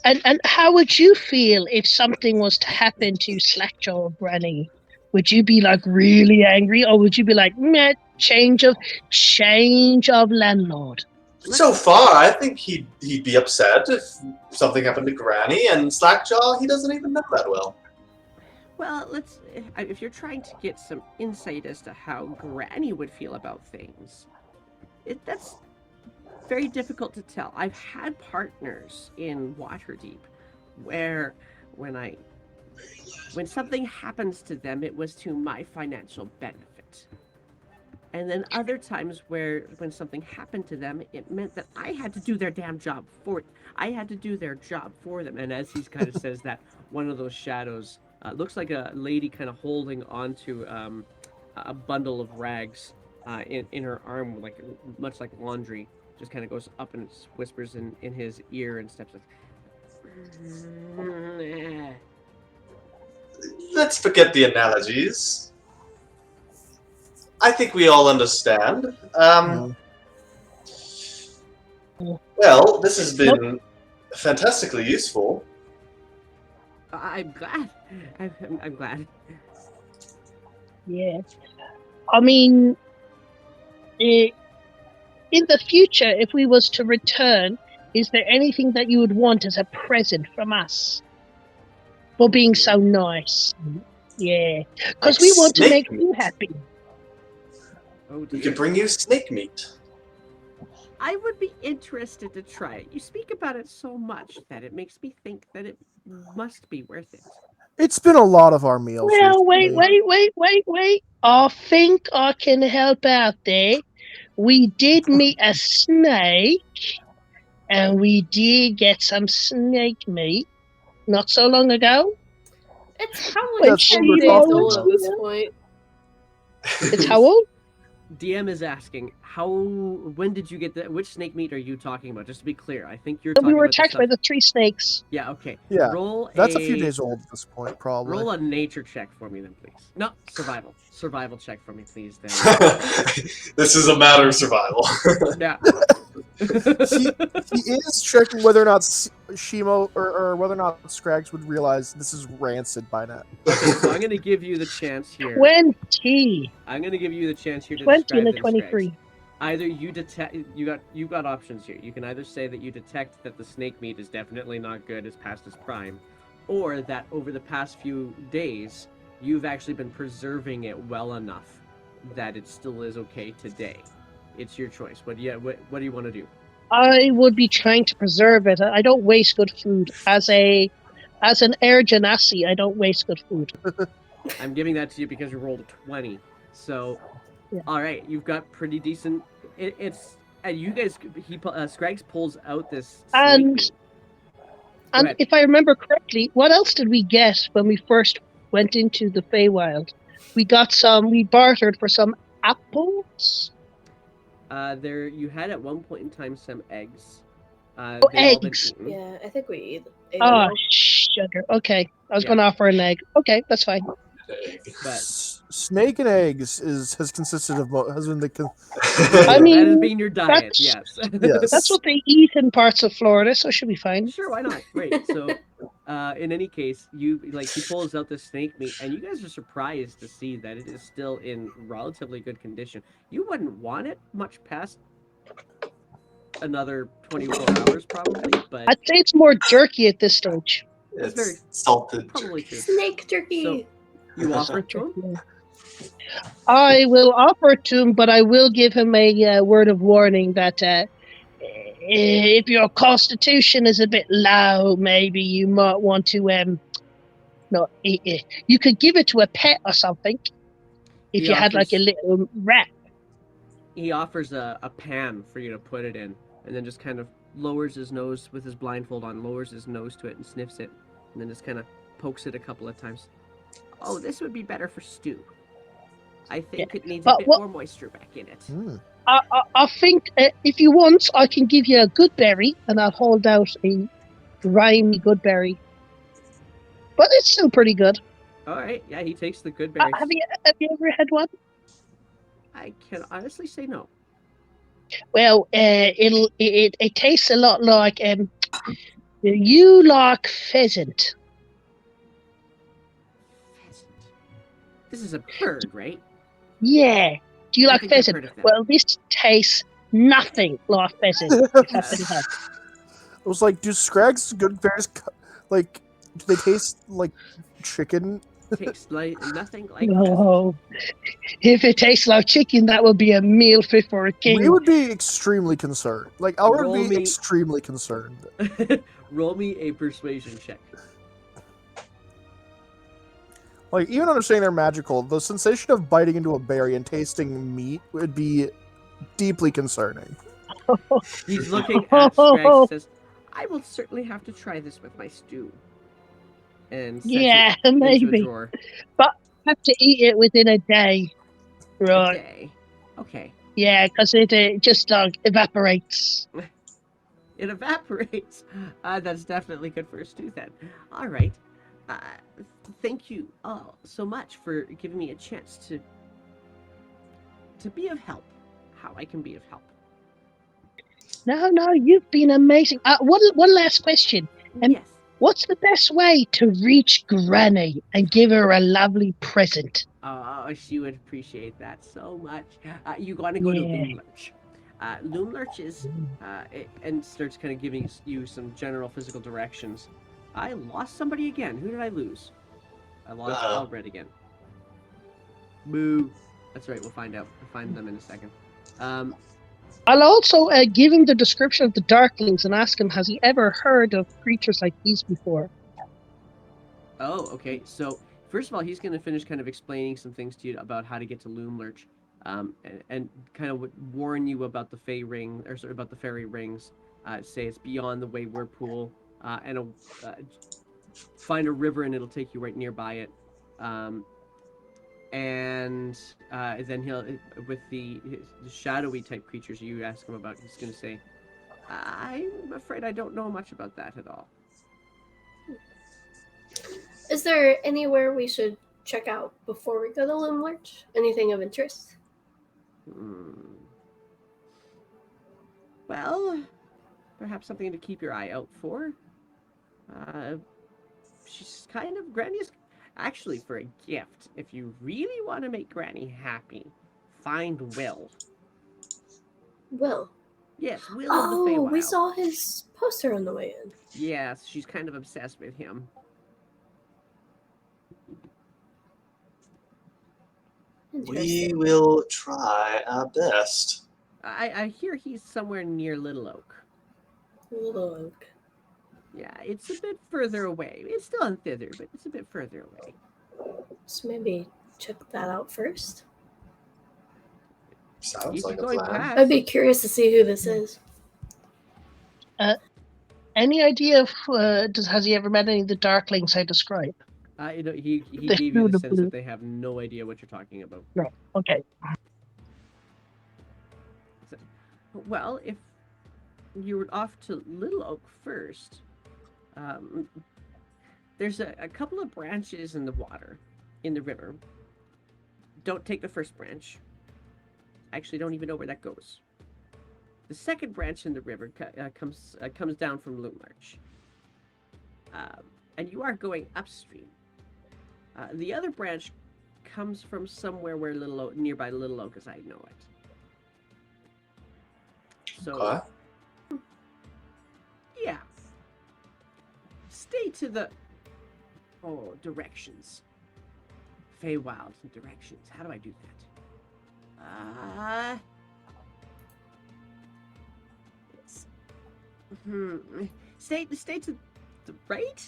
And how would you feel if something was to happen to Slackjaw or Granny? Would you be like really angry, or would you be like, meh, change of landlord? So far, I think he'd be upset if something happened to Granny, and Slackjaw, he doesn't even know that well. Well, if you're trying to get some insight as to how Granny would feel about things, that's very difficult to tell. I've had partners in Waterdeep where when something happens to them, it was to my financial benefit. And then other times when something happened to them, it meant that I had to do their damn job I had to do their job for them. And as he kind of says that, one of those shadows looks like a lady kind of holding onto a bundle of rags in her arm, like much like laundry. Just kind of goes up and whispers in his ear and steps like. Let's forget the analogies. I think we all understand. Well, this has been fantastically useful. I'm glad. I'm glad. Yeah. I mean, in the future, if we was to return, is there anything that you would want as a present from us for being so nice? Yeah, because Like we want to snake make you meat. happy. Oh, We could bring you snake meat. I would be interested to try it. You speak about it so much that it makes me think that it must be worth it. It's been a lot of our meals. Well, recently. wait. I think I can help out there. We did meet a snake, and we did get some snake meat not so long ago. It's probably When That's ten what we're days talking old about. at this point. It's how old? DM is asking, when did you get that? Which snake meat are you talking about? Just to be clear, I think you're We talking were about the attacked by stuff- the 3 snakes. Yeah, okay. Yeah, Roll That's a few days old at this point, probably. Roll a nature check for me then, please. No, survival. Survival check for me, please, then. This is a matter of survival. Yeah. He is checking whether or not Shimo or whether or not Scrags would realize this is rancid by now. Okay, so I'm going to give you the chance here. 20. I'm going to give you the chance here to 20 describe and a this, 23. Scrags. Either you detect, you got options here. You can either say that you detect that the snake meat is definitely not good, it's past its prime, or that over the past few days you've actually been preserving it well enough that it still is okay today. It's your choice. What do you want to do? I would be trying to preserve it. I don't waste good food. As an Air Genasi, I don't waste good food. I'm giving that to you because you rolled a 20. So, Yeah. all right, you've got pretty decent. It's And you guys, Scrags pulls out this snake And meat. Go and ahead. if I remember correctly, what else did we get when we first went into the Feywild? We bartered for some apples. There you had at one point in time some eggs. Oh, They've all been eggs. eaten. Yeah, I think we ate Oh, them all. sugar. Okay, I was Yeah. going to offer an egg. Okay, that's fine. But Snake and eggs has consisted of has been the I that has mean, been your diet. that's Yes. yes. that's what they eat in parts of Florida, so it should be fine. Sure, why not? Right. So, in any case, he pulls out this snake meat, and you guys are surprised to see that it is still in relatively good condition. You wouldn't want it much past another 24 hours, probably, but I'd say it's more jerky at this stage. That's It's very- salted. probably true. Snake jerky. So you offer it to him. I will offer it to him, but I will give him a word of warning that if your constitution is a bit low, maybe you might want to not eat it. You could give it to a pet or something. If He you had like a offers- little rat. He offers a pan for you to put it in, and then just kind of lowers his nose with his blindfold on, lowers his nose to it and sniffs it, and then just kind of pokes it a couple of times. Oh, this would be better for stew. I think it needs a But bit what- more moisture back in it. I think if you want, I can give you a good berry, and I'll hold out a grimy good berry. But it's still pretty good. All right, yeah, he takes the good berries. Have you ever had one? I can honestly say no. Well, it tastes a lot like you like pheasant. Pheasant. This is a bird, right? Yeah. Do you I like think I've pheasant? heard of them. Well, this tastes nothing like pheasant. If that's any help. It was like, do Scrags good berries like? Do they taste like chicken? Tastes like nothing like No. If it tastes like chicken, that would be a meal fit for a king. We would be extremely concerned. Like, I would Roll be me- extremely concerned. pheasant. Roll me a persuasion check. Like, even understanding they're magical, the sensation of biting into a berry and tasting meat would be deeply concerning. He's looking at Scrags and says, I will certainly have to try this with my stew. And sets Yeah, it into a maybe. drawer. Have to eat it within a day. Right. Okay. Okay. Yeah, because it just evaporates. It evaporates. That's definitely good for a stew then. All right. Thank you all so much for giving me a chance to be of help. How I can be of help. No, you've been amazing. One last question. Yes. What's the best way to reach Granny and give her a lovely present? Oh, she would appreciate that so much. You gotta go to Yeah. Loomlurch. Loomlurch is, and starts kind of giving you some general physical directions. I lost somebody again. Who did I lose? I lost Albred again. Boo. That's right. We'll find out. We'll find them in a second. I'll also give him the description of the Darklings and ask him, has he ever heard of creatures like these before? Oh, okay. So first of all, he's going to finish kind of explaining some things to you about how to get to Loomlurch, and kind of warn you about the Fey ring, or sorry, about the fairy rings. Say it's beyond the Wayward Pool, and find a river and it'll take you right nearby it. And then he'll, with the shadowy type creatures you ask him about, he's going to say, I'm afraid I don't know much about that at all. Is there anywhere we should check out before we go to Loomlurch? Anything of interest? Well, perhaps something to keep your eye out for. She's kind of Granny's. Actually, for a gift, if you really want to make Granny happy, find Will. Will. Yes, Will of the Oh, Feywild. we saw his poster on the way in. Yes, she's kind of obsessed with him. We Interesting. will try our best. I hear he's somewhere near Little Oak. Little Oak. Yeah, it's a bit further away. It's still in thither, but it's a bit further away. So maybe check that out first. Sounds If like you're a going plan. I'd past, be curious to see who this is. Any idea if has he ever met any of the Darklings I described? he The gave you shoe, the the sense blue. that they have no idea what you're talking about. No. Okay. Well, if you were off to Little Oak first, there's a couple of branches in the water, in the river. Don't take the first branch. I actually don't even know where that goes. The second branch in the river comes down from Loomlarch. And you are going upstream. The other branch comes from somewhere where nearby Little Oak as I know it. So, Okay. yeah. Stay to the directions. Feywild directions. How do I do that? Stay to the right,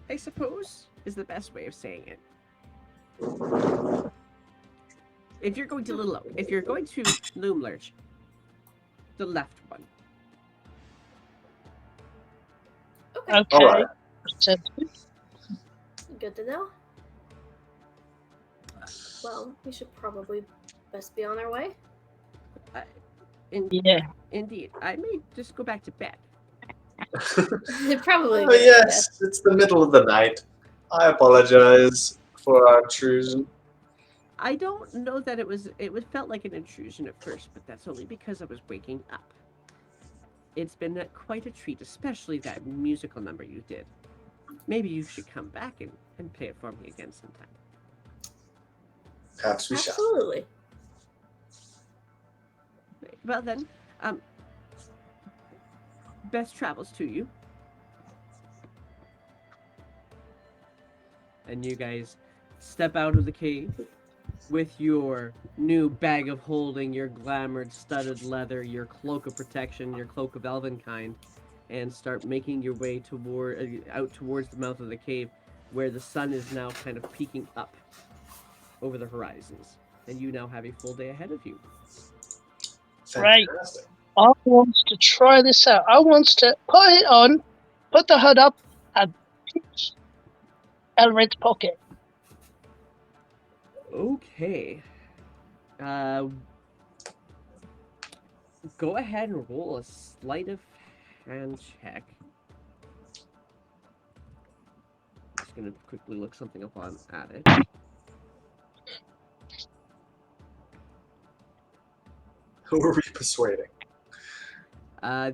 I suppose, is the best way of saying it. If you're going to Little Oak, if you're going to Loomlarch, the left one. Okay, Okay. Alright. Sounds good. good to know. Well, we should probably best be on our way. Yeah. Indeed, I may just go back to bed. Probably. Oh, yes, it's the middle of the night. I apologize for our intrusion. I don't know that it felt like an intrusion at first, but that's only because I was waking up. It's been quite a treat, especially that musical number you did. Maybe you should come back and play it for me again sometime. Perhaps we shall. Absolutely. Well then, best travels to you. And you guys step out of the cave with your new bag of holding, your glamored studded leather, your cloak of protection, your cloak of elvenkind, and start making your way out towards the mouth of the cave, where the sun is now kind of peeking up over the horizons, and you now have a full day ahead of you. Right. Fantastic. I want to try this out. I want to put it on, put the hood up, and pinch Elred's pocket. Okay. Go ahead and roll a sleight of hand check. Just gonna quickly look something up at it. Who are we persuading?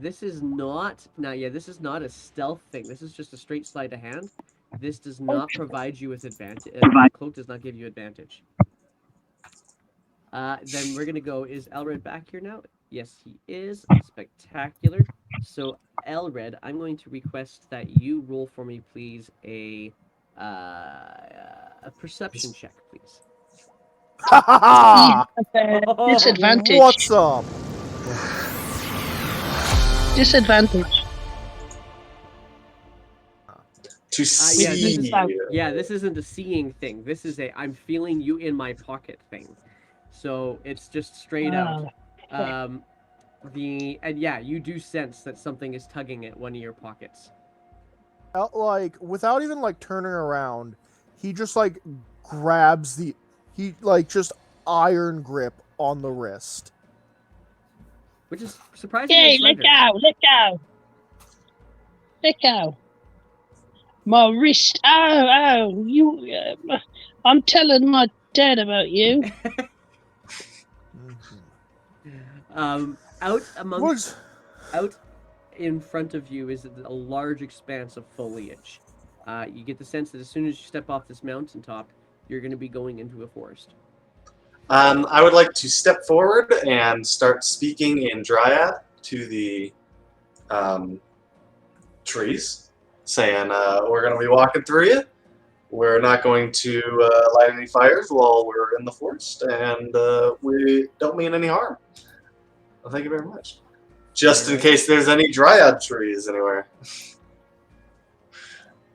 This is not this is not a stealth thing. This is just a straight sleight of hand. This does not provide you with advantage. The cloak does not give you advantage. Then we're gonna go. Is Elred back here now? Yes, he is. Spectacular. So Elred, I'm going to request that you roll for me, please, a perception check, please. Ha ha Disadvantage. What's up? Disadvantage. To see. This isn't a seeing thing. This is a I'm feeling you in my pocket thing. So it's just straight out. Okay. You do sense that something is tugging at one of your pockets. Like, without even like turning around, he just like grabs just iron grip on the wrist. Which is surprisingly Hey, slender. let go. My wrist. Oh, you. I'm telling my dad about you. Out in front of you is a large expanse of foliage. You get the sense that as soon as you step off this mountaintop, you're going to be going into a forest. I would like to step forward and start speaking in Dryad to the trees, saying, we're going to be walking through you. We're not going to light any fires while we're in the forest, and we don't mean any harm. Well, thank you very much. Just in case there's any Dryad trees anywhere.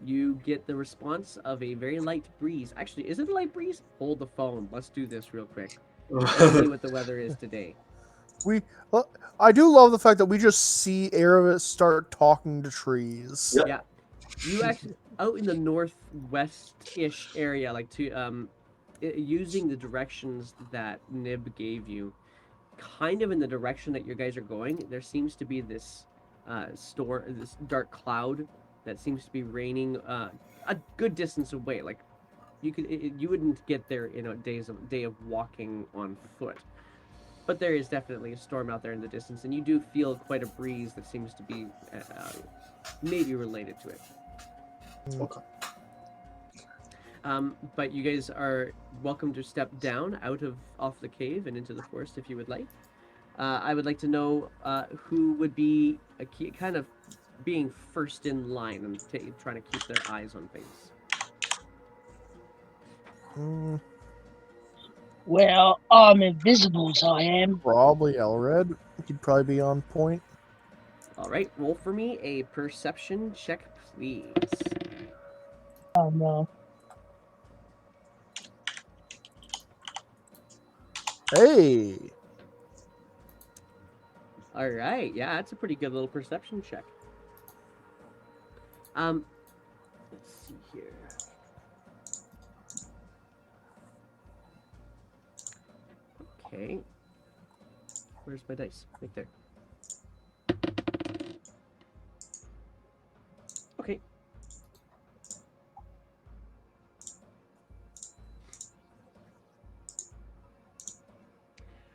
You get the response of a very light breeze. Actually, is it a light breeze? Hold the phone. Let's do this real quick. Let's see what the weather is today. I do love the fact that we just see Aravis start talking to trees. Yep. Yeah, you actually out in the northwest-ish area, like to using the directions that Nib gave you, kind of in the direction that you guys are going. There seems to be this this dark cloud that seems to be raining a good distance away. Like you wouldn't get there in a day of walking on foot. But there is definitely a storm out there in the distance, and you do feel quite a breeze that seems to be maybe related to it. Okay. But you guys are welcome to step down off the cave and into the forest if you would like. I would like to know who would be kind of being first in line and trying to keep their eyes on things. Well, I'm invisible as I am. Probably Elred. He'd probably be on point. All right, roll for me a perception check, please. Oh no. Hey! All right, yeah, that's a pretty good little perception check. Let's see here. Okay. Where's my dice? Right there. Okay.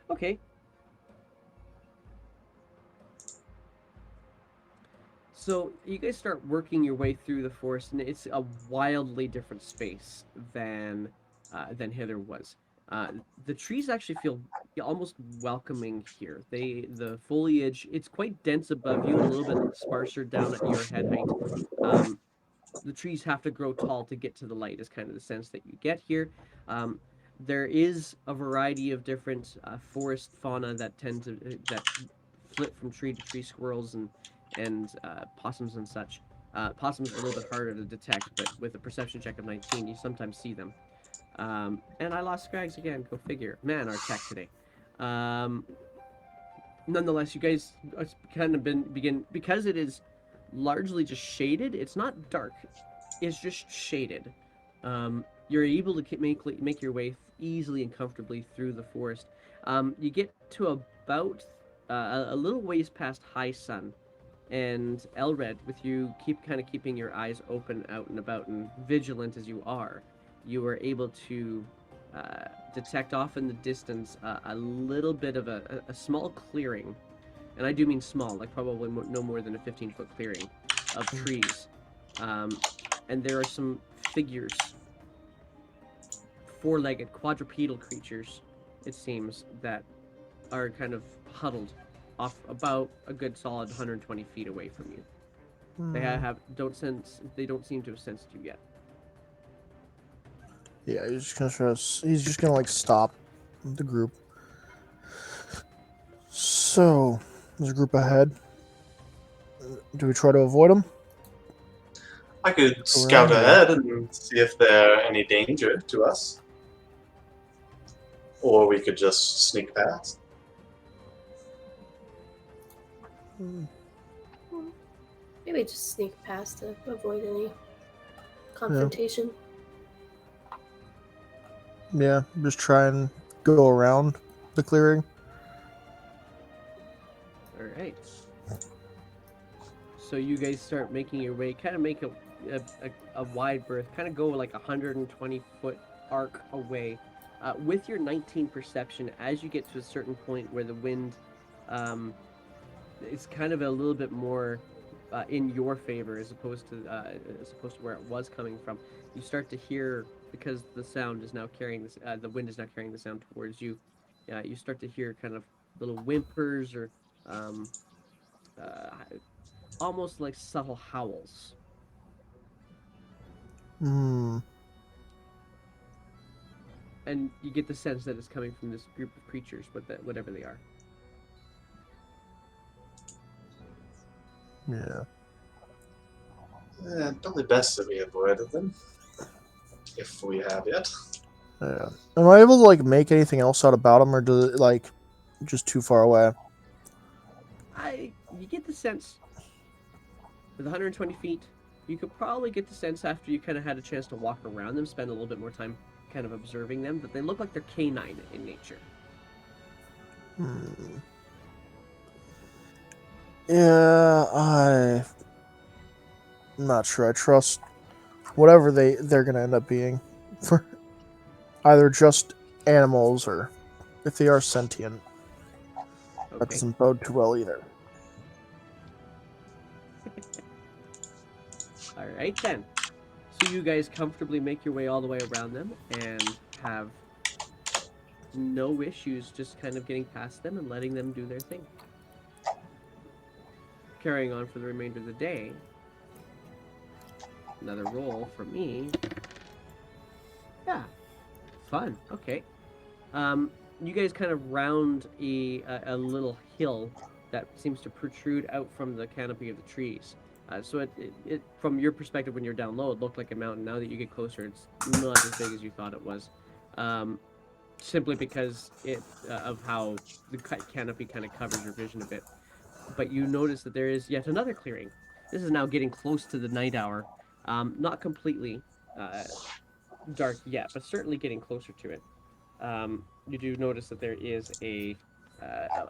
Okay. So you guys start working your way through the forest, and it's a wildly different space than hither was. The trees actually feel almost welcoming here. The foliage, it's quite dense above you and a little bit sparser down at your head height. The trees have to grow tall to get to the light is kind of the sense that you get here. There is a variety of different forest fauna that that flip from tree to tree, squirrels and possums and such. Possums are a little bit harder to detect, but with a perception check of 19, you sometimes see them. And I lost Scrags again. Go figure. Man, our tech today. Nonetheless, you guys kind of begin because it is largely just shaded. It's not dark. It's just shaded. You're able to make your way easily and comfortably through the forest. You get to about a little ways past high sun, and Elred, with you keeping your eyes open out and about and vigilant as you are, you are able to detect off in the distance a little bit of a small clearing, and I do mean small, like probably no more than a 15-foot clearing of trees, and there are some figures, four-legged quadrupedal creatures, it seems, that are kind of huddled off about a good solid 120 feet away from you. They they don't seem to have sensed you yet. Yeah, he's just gonna like stop the group. So, there's a group ahead. Do we try to avoid them? I could scout ahead and see if they're any danger to us. Or we could just sneak past. Maybe just sneak past to avoid any confrontation. Yeah, just try and go around the clearing. All right. So you guys start making your way, kind of make a wide berth, kind of go like 120-foot arc away. With your 19 perception, as you get to a certain point where the wind is kind of a little bit more in your favor as opposed to where it was coming from, you start to hear, because the sound is now carrying this, the wind is now carrying the sound towards you. You start to hear kind of little whimpers or almost like subtle howls. And you get the sense that it's coming from this group of creatures, whatever they are. Yeah. Probably best that we avoided them. If we have yet. Yeah. Am I able to like make anything else out about them, or do like just too far away? You get the sense with 120 feet, you could probably get the sense after you kind of had a chance to walk around them, spend a little bit more time kind of observing them, that they look like they're canine in nature. Yeah, I'm not sure I trust whatever they're gonna end up being. For either just animals or if they are sentient. That Okay. doesn't bode too well either. All right then. So you guys comfortably make your way all the way around them and have no issues just kind of getting past them and letting them do their thing. Carrying on for the remainder of the day. Another roll for me. Yeah. Fun. Okay. You guys kind of round a little hill that seems to protrude out from the canopy of the trees. So it from your perspective when you're down low, it looked like a mountain. Now that you get closer, it's not as big as you thought it was. Simply because of how the canopy kind of covers your vision a bit. But you notice that there is yet another clearing. This is now getting close to the night hour. Not completely dark yet, but certainly getting closer to it. You do notice that there is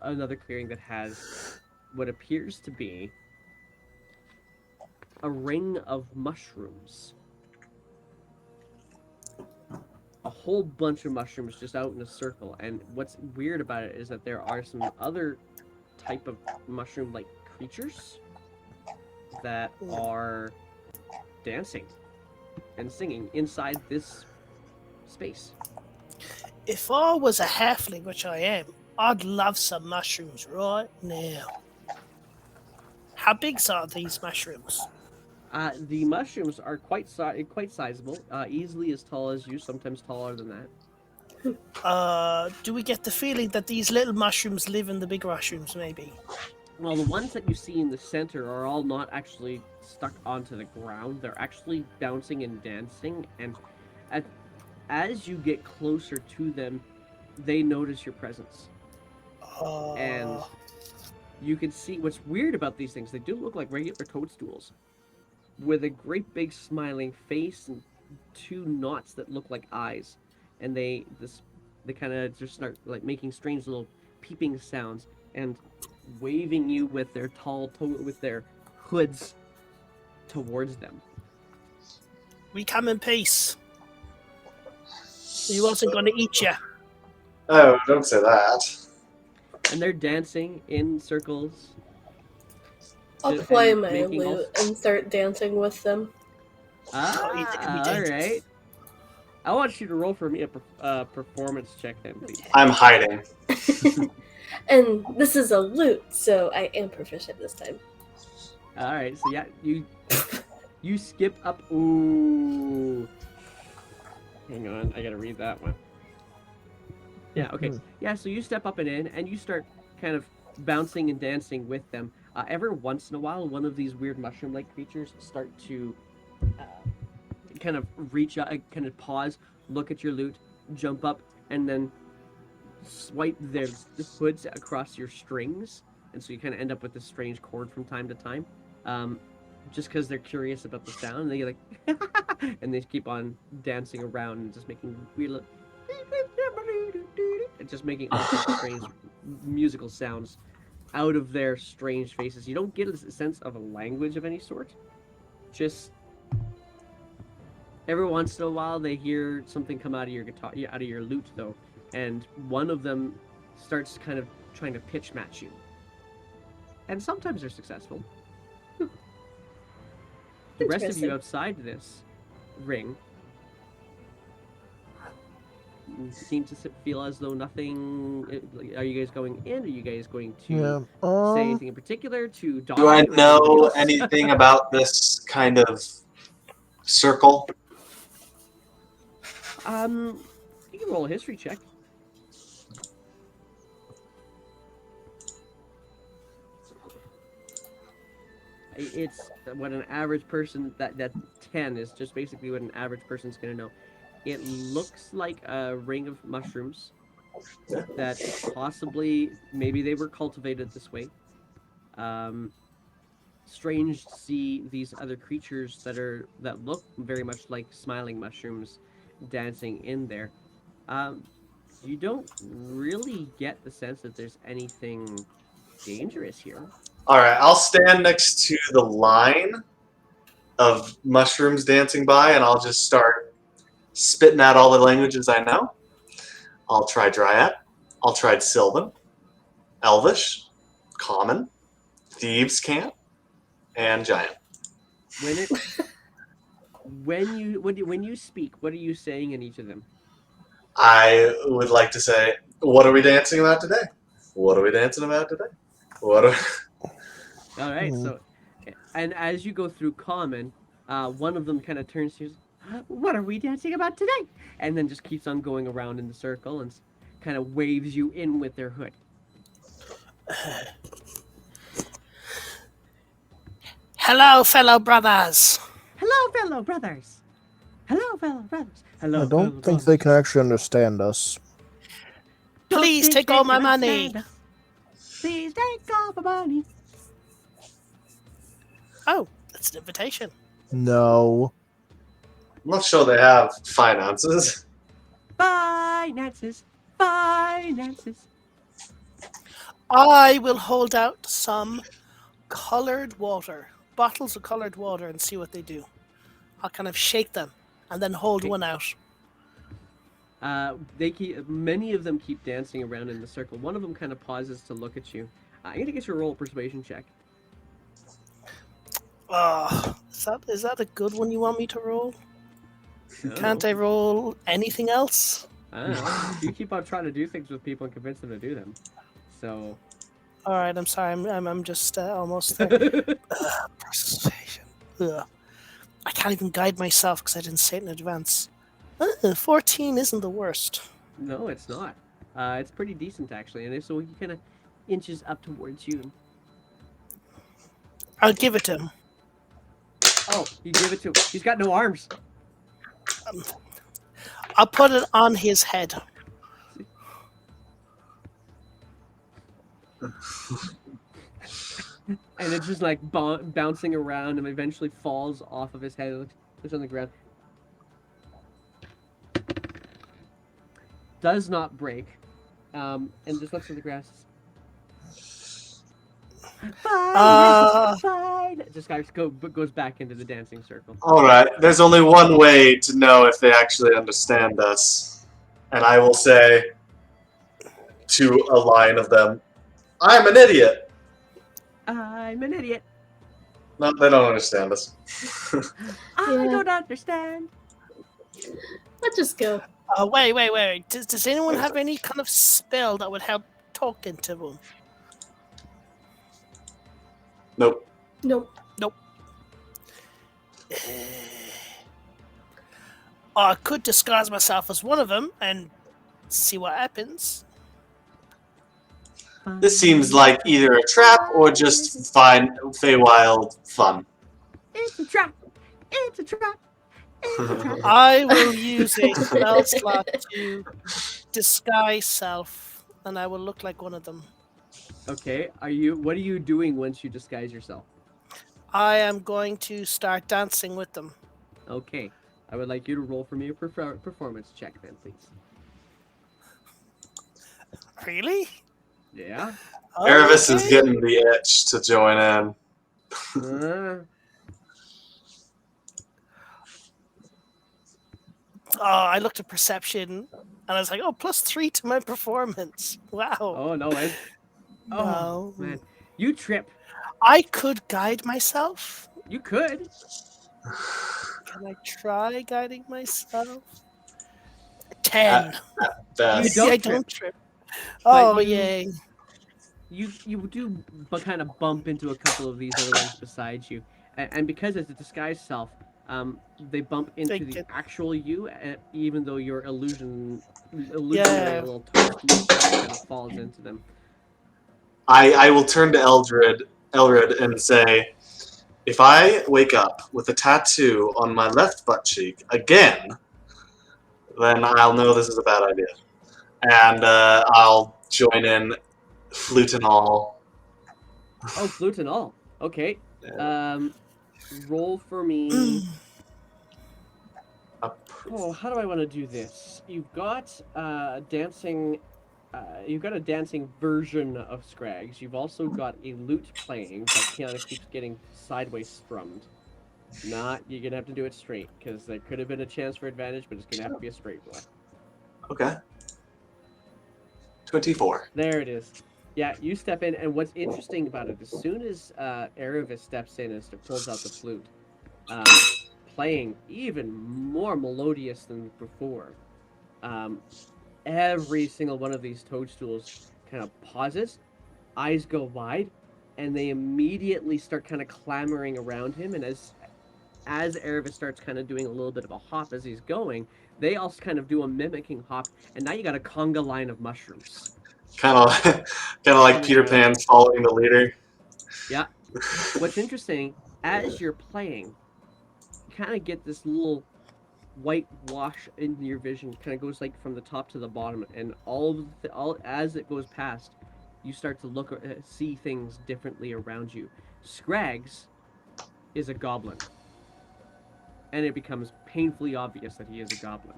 another clearing that has what appears to be a ring of mushrooms. A whole bunch of mushrooms just out in a circle. And what's weird about it is that there are some other type of mushroom-like creatures that are dancing and singing inside this space. If I was a halfling, which I am, I'd love some mushrooms right now. How big are these mushrooms? The mushrooms are quite sizable, easily as tall as you, sometimes taller than that. Do we get the feeling that these little mushrooms live in the big mushrooms, maybe? Well, the ones that you see in the center are all not actually stuck onto the ground. They're actually bouncing and dancing, and as you get closer to them, they notice your presence. And you can see what's weird about these things. They do look like regular toadstools with a great big smiling face and two knots that look like eyes. And they kind of just start like making strange little peeping sounds and waving you with their with their hoods towards them. We come in peace. He wasn't going to eat you. Oh, don't say that. And they're dancing in circles. I'll play and my making all- lute and start dancing with them. Ah, Oh, you think we all danced? right. I want you to roll for me a performance check then, please. I'm hiding. And this is a lute, so I am proficient this time. All right, so yeah, you skip up. Ooh, hang on, I gotta read that one. Yeah, okay, yeah. So you step up and in, and you start kind of bouncing and dancing with them. Every once in a while, one of these weird mushroom-like creatures start to kind of reach out, kind of pause, look at your lute, jump up, and then swipe their hoods across your strings, and so you kind of end up with this strange chord from time to time, just because they're curious about the sound, and they like, and they keep on dancing around and just making weird, and just making all sorts of strange musical sounds out of their strange faces. You don't get a sense of a language of any sort. Just every once in a while, they hear something come out of your guitar, out of your lute, though. And one of them starts kind of trying to pitch match you. And sometimes they're successful. The rest of you Interesting. outside this ring seem to feel as though nothing... Are you guys going in? Are you guys going to say anything in particular? To dodge Do I it or know anything else? anything about this kind of circle? You can roll a history check. It's what an average person, that 10 is just basically what an average person's going to know. It looks like a ring of mushrooms that possibly maybe they were cultivated this way. Strange to see these other creatures that look very much like smiling mushrooms dancing in there. Um, you don't really get the sense that there's anything dangerous here. All right, I'll stand next to the line of mushrooms dancing by, and I'll just start spitting out all the languages I know. I'll try Dryad. I'll try Sylvan, Elvish, Common, Thieves' Camp, and Giant. When you speak, what are you saying in each of them? I would like to say, what are we dancing about today? What are we dancing about today? What are... All right, so, and as you go through common, one of them kind of turns to you, what are we dancing about today? And then just keeps on going around in the circle and kind of waves you in with their hood. Hello, fellow brothers. Hello, fellow brothers. Hello, fellow brothers. Hello. I don't think they can actually understand us. Please take all my money. Please take all my money. Oh, that's an invitation. No. I'm not sure they have finances. Finances. I will hold out some colored water, bottles of colored water, and see what they do. I'll kind of shake them and then hold one out. Many of them keep dancing around in the circle. One of them kind of pauses to look at you. I'm gonna get you to roll a persuasion check. Is that a good one you want me to roll? No. Can't I roll anything else? I don't know. You keep on trying to do things with people and convince them to do them. So. All right, I'm sorry. I'm just almost there. Persuasion. Ugh. I can't even guide myself because I didn't say it in advance. 14 isn't the worst. No, it's not. It's pretty decent actually, and so he kind of inches up towards you. I'll give it to him. Oh, you give it to him. He's got no arms. I'll put it on his head. And it's just like bouncing around and eventually falls off of his head. It looks on the ground. Does not break. And just looks at the grass. Fine. Just goes back into the dancing circle. Alright, there's only one way to know if they actually understand us. And I will say to a line of them, I'm an idiot. I'm an idiot. No, they don't understand us. I don't understand. Let's just go. Wait. Does anyone have any kind of spell that would help talking to them? Nope. Nope. I could disguise myself as one of them and see what happens. This seems like either a trap or just fine Feywild fun. It's a trap. It's a trap. It's a trap. I will use a spell slot to disguise self, and I will look like one of them. Okay. What are you doing once you disguise yourself? I am going to start dancing with them. Okay. I would like you to roll for me a performance check then, please. Really? Yeah. Erebus is getting the itch to join in. I looked at perception, and I was like, +3 to my performance. Wow. Oh, no, man. Oh, No. man. You trip. I could guide myself. You could. Can I try guiding myself? 10. Best. You I don't don't trip. But Oh, you- yay. You do kind of bump into a couple of these other ones beside you. And because it's a disguised self, they bump into They the get- actual you, even though your illusionary Yeah. little toast kind of falls into them. I will turn to Elred and say, if I wake up with a tattoo on my left butt cheek again, then I'll know this is a bad idea. and I'll join in flute and all. Oh, flute and all. Okay. Yeah. Roll for me. Oh, how do I want to do this? You've got dancing. You've got a dancing version of Scrags. You've also got a lute playing, but Kiana keeps getting sideways strummed. You're gonna have to do it straight because there could have been a chance for advantage, but it's gonna have to be a straight roll. Okay. 24. There it is. Yeah, you step in, and what's interesting about it, as soon as Aravis steps in and pulls out the flute, playing even more melodious than before, every single one of these toadstools kind of pauses, eyes go wide, and they immediately start kind of clamoring around him. And as Aravis starts kind of doing a little bit of a hop as he's going, they also kind of do a mimicking hop, and now you got a conga line of mushrooms. Kind of like Peter Pan following the leader. Yeah. What's interesting, as you're playing, you kind of get this little white wash in your vision. Kind of goes like from the top to the bottom, and all as it goes past, you start to see things differently around you. Scrags is a goblin, and it becomes painfully obvious that he is a goblin.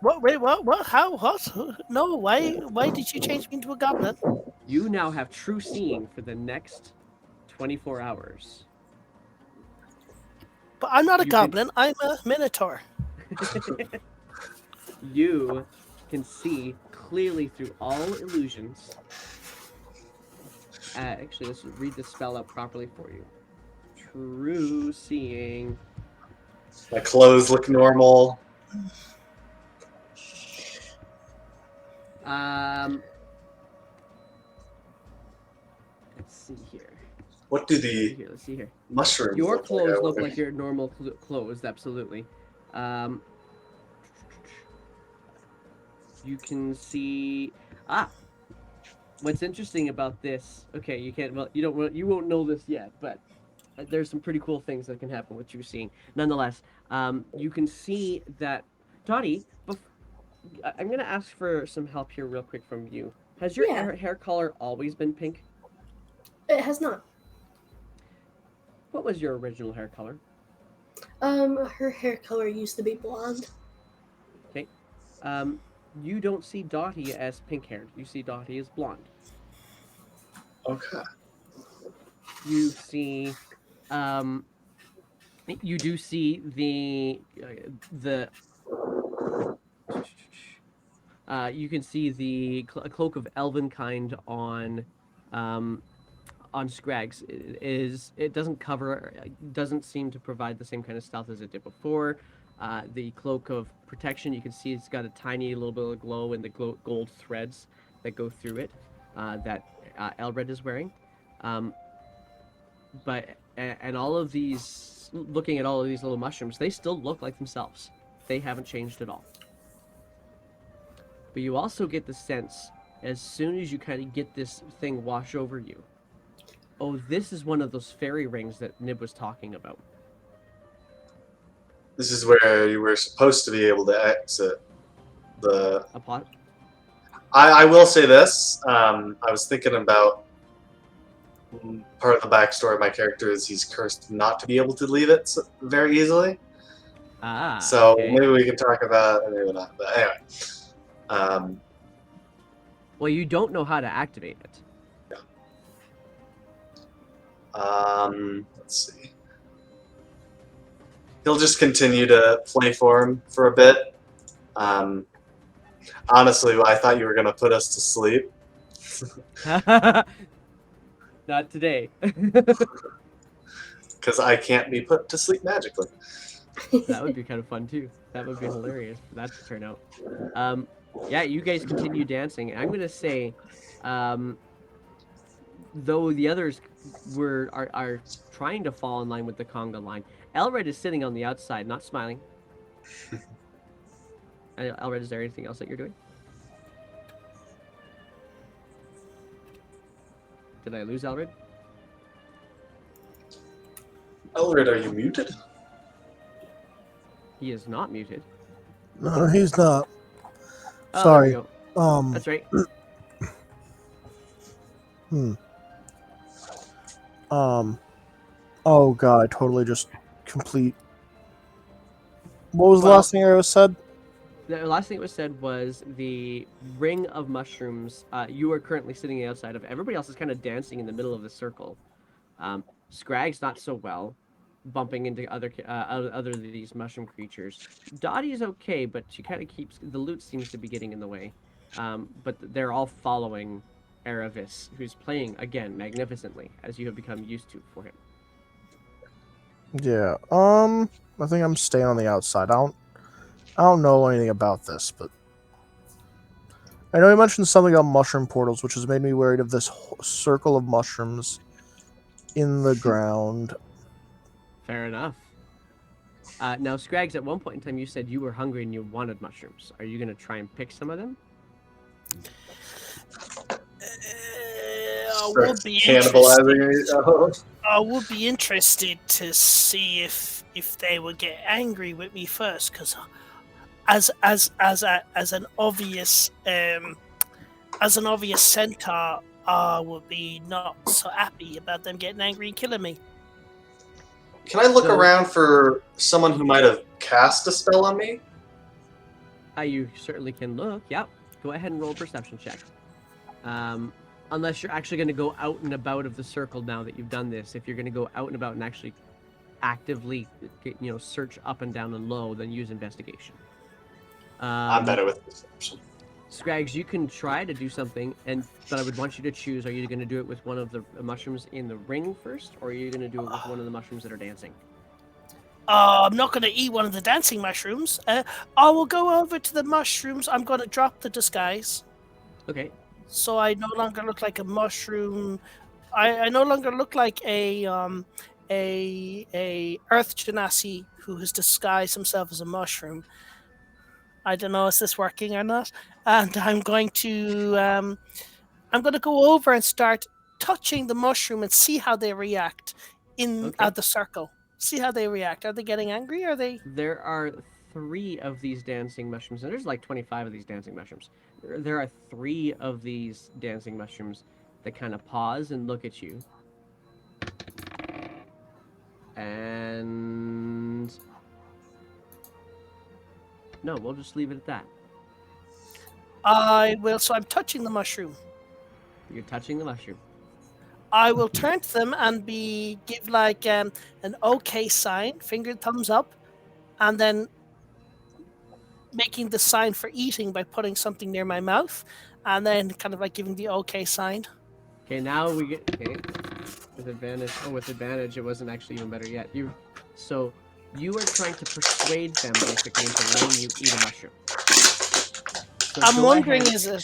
What? Wait, what? How? What? No, why did you change me into a goblin? You now have true seeing for the next 24 hours. But I'm not a goblin, I'm a minotaur. You can see clearly through all illusions. Actually, let's read the spell out properly for you. True seeing. My clothes look normal. Let's see here. What do the Let's see here. mushrooms Your look clothes like? look like your normal clothes, absolutely. You can see. What's interesting about this? Okay, you can't. Well, you won't know this yet, but there's some pretty cool things that can happen with you seeing. Nonetheless, you can see that Dottie. I'm gonna ask for some help here, real quick, from you. Has your hair color always been pink? It has not. What was your original hair color? Her hair color used to be blonde. Okay. You don't see Dottie as pink-haired. You see Dottie as blonde. Okay. You see, you do see you can see the cloak of elvenkind on Scrags. It doesn't seem to provide the same kind of stealth as it did before. The cloak of protection, you can see it's got a tiny little bit of glow in the gold threads that go through it that Elred is wearing. But all of these, looking at all of these little mushrooms, they still look like themselves. They haven't changed at all. But you also get the sense, as soon as you kind of get this thing wash over you, oh, this is one of those fairy rings that Nib was talking about. This is where you were supposed to be able to exit the... A pot? I will say this. I was thinking about part of the backstory of my character is he's cursed not to be able to leave it very easily. So okay. maybe we can talk about it, maybe not. But anyway. Well, you don't know how to activate it. Yeah. Let's see. He'll just continue to play for him for a bit. Honestly, I thought you were going to put us to sleep. Not today. Because I can't be put to sleep magically. That would be kind of fun, too. That would be hilarious for that to turn out. Yeah, you guys continue dancing. I'm going to say, though the others are trying to fall in line with the conga line, Elred is sitting on the outside, not smiling. Elred, is there anything else that you're doing? Did I lose Elred? Elred, are you muted? He is not muted. No, he's not. Oh, Sorry. there we go. That's right. Oh god, I totally just complete. What was the Well, last thing I said? the last thing it was said was the ring of mushrooms. You are currently sitting outside of. Everybody else is kind of dancing in the middle of the circle. Scrag's not so well, bumping into other of these mushroom creatures. Dottie is okay, but she kind of keeps the loot seems to be getting in the way. But they're all following Aravis, who's playing again magnificently, as you have become used to for him. Yeah. I think I'm staying on the outside. I don't know anything about this, but I know you mentioned something about mushroom portals, which has made me worried of this circle of mushrooms in the ground. Fair enough. Now, Scrags, at one point in time, you said you were hungry and you wanted mushrooms. Are you going to try and pick some of them? I Start would be interested. cannibalizing. I would be interested to see if they would get angry with me first, because as an obvious centaur, I would be not so happy about them getting angry and killing me. Can I look So- around for someone who might have cast a spell on me? You certainly can look. Yep. Go ahead and roll a perception check. Unless you're actually going to go out and about of the circle now that you've done this. If you're going to go out and about and actually actively, search up and down and low, then use investigation. I'm better with perception. Scrags, you can try to do something, but I would want you to choose. Are you going to do it with one of the mushrooms in the ring first, or are you going to do it with one of the mushrooms that are dancing? I'm not going to eat one of the dancing mushrooms. I will go over to the mushrooms. I'm going to drop the disguise, Okay. so I no longer look like a mushroom. I no longer look like a earth genasi who has disguised himself as a mushroom. I don't know, is this working or not? And I'm going to go over and start touching the mushroom and see how they react at the circle. See how they react. Are they getting angry? Are they? There are 3 of these dancing mushrooms, and there's like 25 of these dancing mushrooms. There are 3 of these dancing mushrooms that kind of pause and look at you. And no, we'll just leave it at that. I will. So I'm touching the mushroom. You're touching the mushroom. I will turn to them and give like an okay sign, finger thumbs up, and then making the sign for eating by putting something near my mouth, and then kind of like giving the okay sign. Okay, now we get with advantage. Oh, with advantage, it wasn't actually even better yet. You are trying to persuade them basically into letting you eat a mushroom. So I'm go wondering, ahead.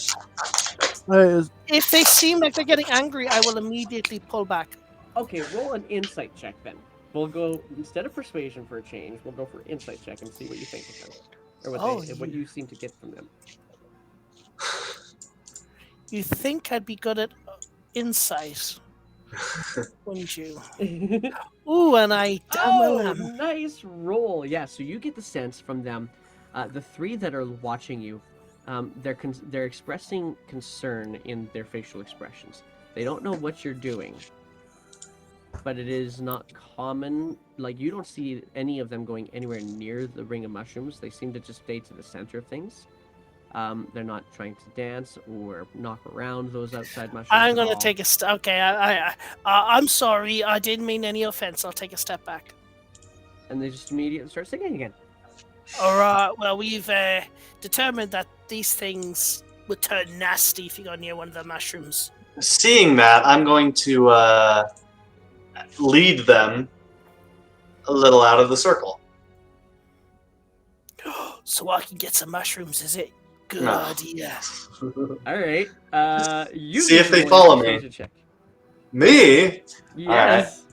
If they seem like they're getting angry, I will immediately pull back. Okay, roll an insight check then. We'll go instead of persuasion for a change. We'll go for insight check and see what you think of them, or what you seem to get from them. You think I'd be good at insight, wouldn't you? Ooh, and I damn well am. Nice roll. Yeah, so you get the sense from them. The 3 that are watching you, they're expressing concern in their facial expressions. They don't know what you're doing, but it is not common. Like, you don't see any of them going anywhere near the ring of mushrooms. They seem to just stay to the center of things. They're not trying to dance or knock around those outside mushrooms. I'm gonna take a step. Okay, I'm sorry. I didn't mean any offense. I'll take a step back. And they just immediately start singing again. All right. Well, we've determined that these things would turn nasty if you got near one of the mushrooms. Seeing that, I'm going to lead them a little out of the circle. So I can get some mushrooms, is it? Good No. idea. All right. You See if can they roll a follow me. persuasion check. Me? Yes.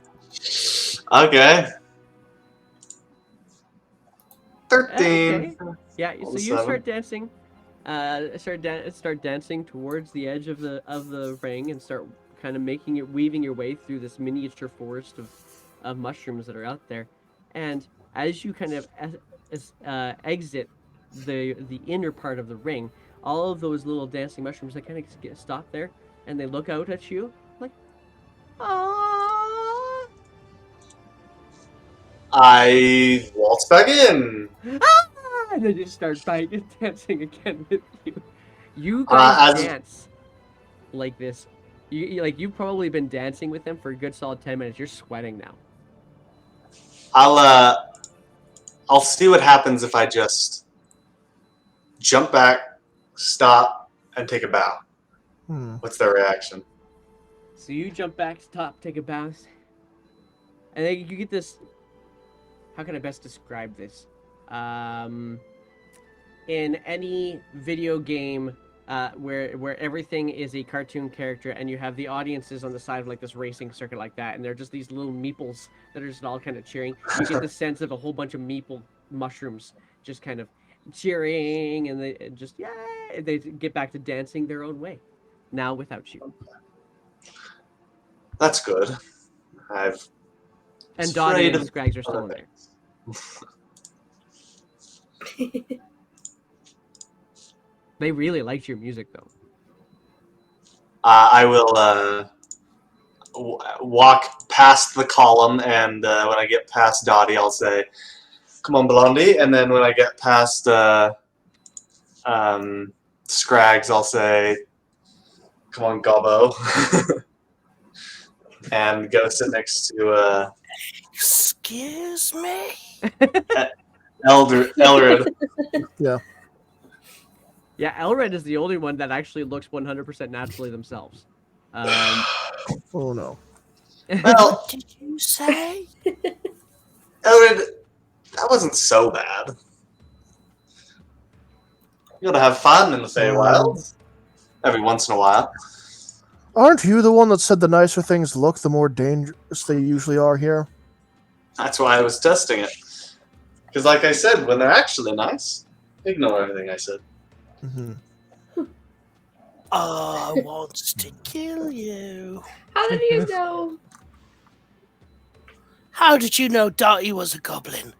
Okay. 13. Okay. Yeah. So you start dancing. Start dancing towards the edge of the ring and start kind of weaving your way through this miniature forest of mushrooms that are out there. And as you kind of exit the inner part of the ring, all of those little dancing mushrooms, they kind of get stop there, and they look out at you like, ah, I waltz back in. ah, and they just start dancing again with you. You guys As dance like this. You've probably been dancing with them for a good solid 10 minutes. You're sweating now. I'll see what happens if I just jump back, stop, and take a bow. What's their reaction? So you jump back, stop, take a bow, and then you get this. How can I best describe this? In any video game where everything is a cartoon character and you have the audiences on the side of like this racing circuit like that, and they're just these little meeples that are just all kind of cheering. You get the sense of a whole bunch of meeple mushrooms just kind of cheering, and they just they get back to dancing their own way. Now without you. That's good. And Dottie and Scrags are still in there. They really liked your music, though. I will walk past the column, and when I get past Dottie, I'll say, "Come on, Blondie." And then when I get past Scrags, I'll say, "Come on, Gobbo." And go sit next to Excuse me? Elred. Yeah. Yeah, Elred is the only one that actually looks 100% naturally themselves. Oh no. Well, What did you say? Elred, that wasn't so bad. You gotta have fun in the Feywild. Every once in a while. Aren't you the one that said the nicer things look, the more dangerous they usually are here? That's why I was testing it. Because like I said, when they're actually nice, ignore everything I said. Mm-hmm. Wants to kill you. How did you know? How did you know Dottie was a goblin?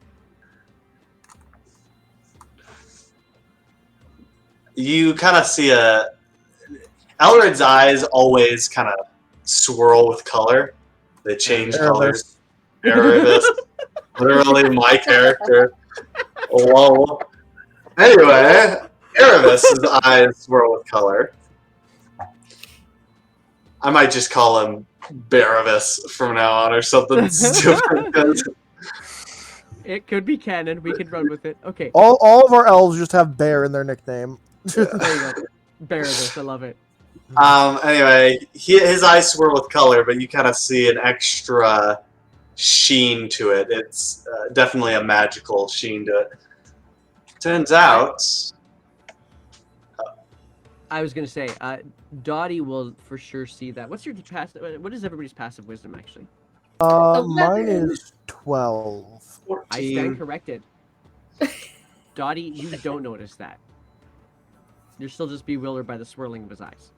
You kind of see Elred's eyes always kind of swirl with color. They change colors. Erebus. Literally my character. Whoa. Anyway, Erebus's eyes swirl with color. I might just call him Barabbas from now on or something stupid. It could be canon. We could run with it. Okay. All of our elves just have bear in their nickname. There you go. Barabbas. I love it. Anyway, his eyes swirl with color, but you kind of see an extra sheen to it. It's definitely a magical sheen to it. Turns out... I was going to say, Dottie will for sure see that. What is everybody's passive wisdom, actually? Mine is 12. 14. I stand corrected. Dottie, you don't notice that. You're still just bewildered by the swirling of his eyes.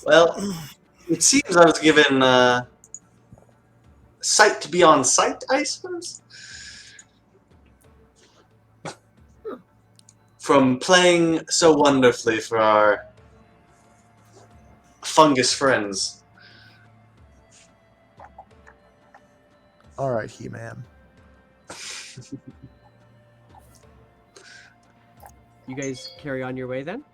Well, it seems I was given sight to be on sight, I suppose. From playing so wonderfully for our fungus friends. Alright, He-Man. You guys carry on your way then?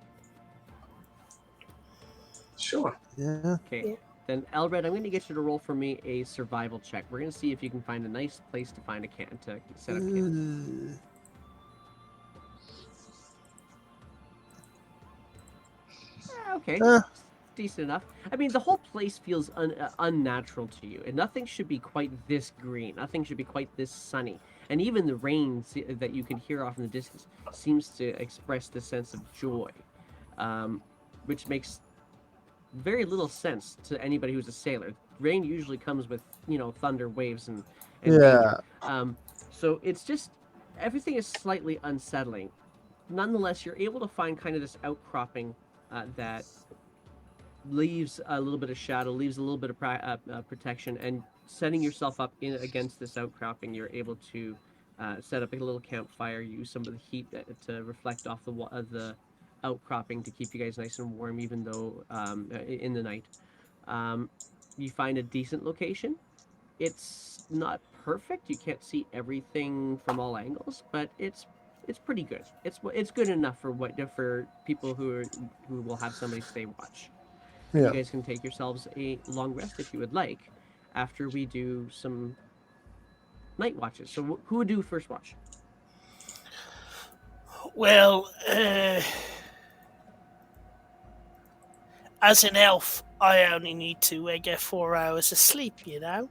Sure. Yeah. Okay. Yeah. Then, Elred, I'm going to get you to roll for me a survival check. We're going to see if you can find a nice place to find a set up camp. Okay. Decent enough. I mean, the whole place feels unnatural to you, and nothing should be quite this green. Nothing should be quite this sunny. And even the rain that you can hear off in the distance seems to express the sense of joy, which makes very little sense to anybody who's a sailor. Rain usually comes with, thunder, waves, and danger. So it's just, everything is slightly unsettling. Nonetheless, you're able to find kind of this outcropping that leaves a little bit of shadow, leaves a little bit of protection, and setting yourself up against this outcropping, you're able to set up a little campfire, use some of the heat to reflect off the outcropping to keep you guys nice and warm, even though in the night. You find a decent location. It's not perfect. You can't see everything from all angles, but it's pretty good. It's good enough for people who will have somebody stay watch. You Yeah. guys can take yourselves a long rest if you would like, after we do some night watches. So who would do first watch? Well, as an elf, I only need to get 4 hours of sleep, you know?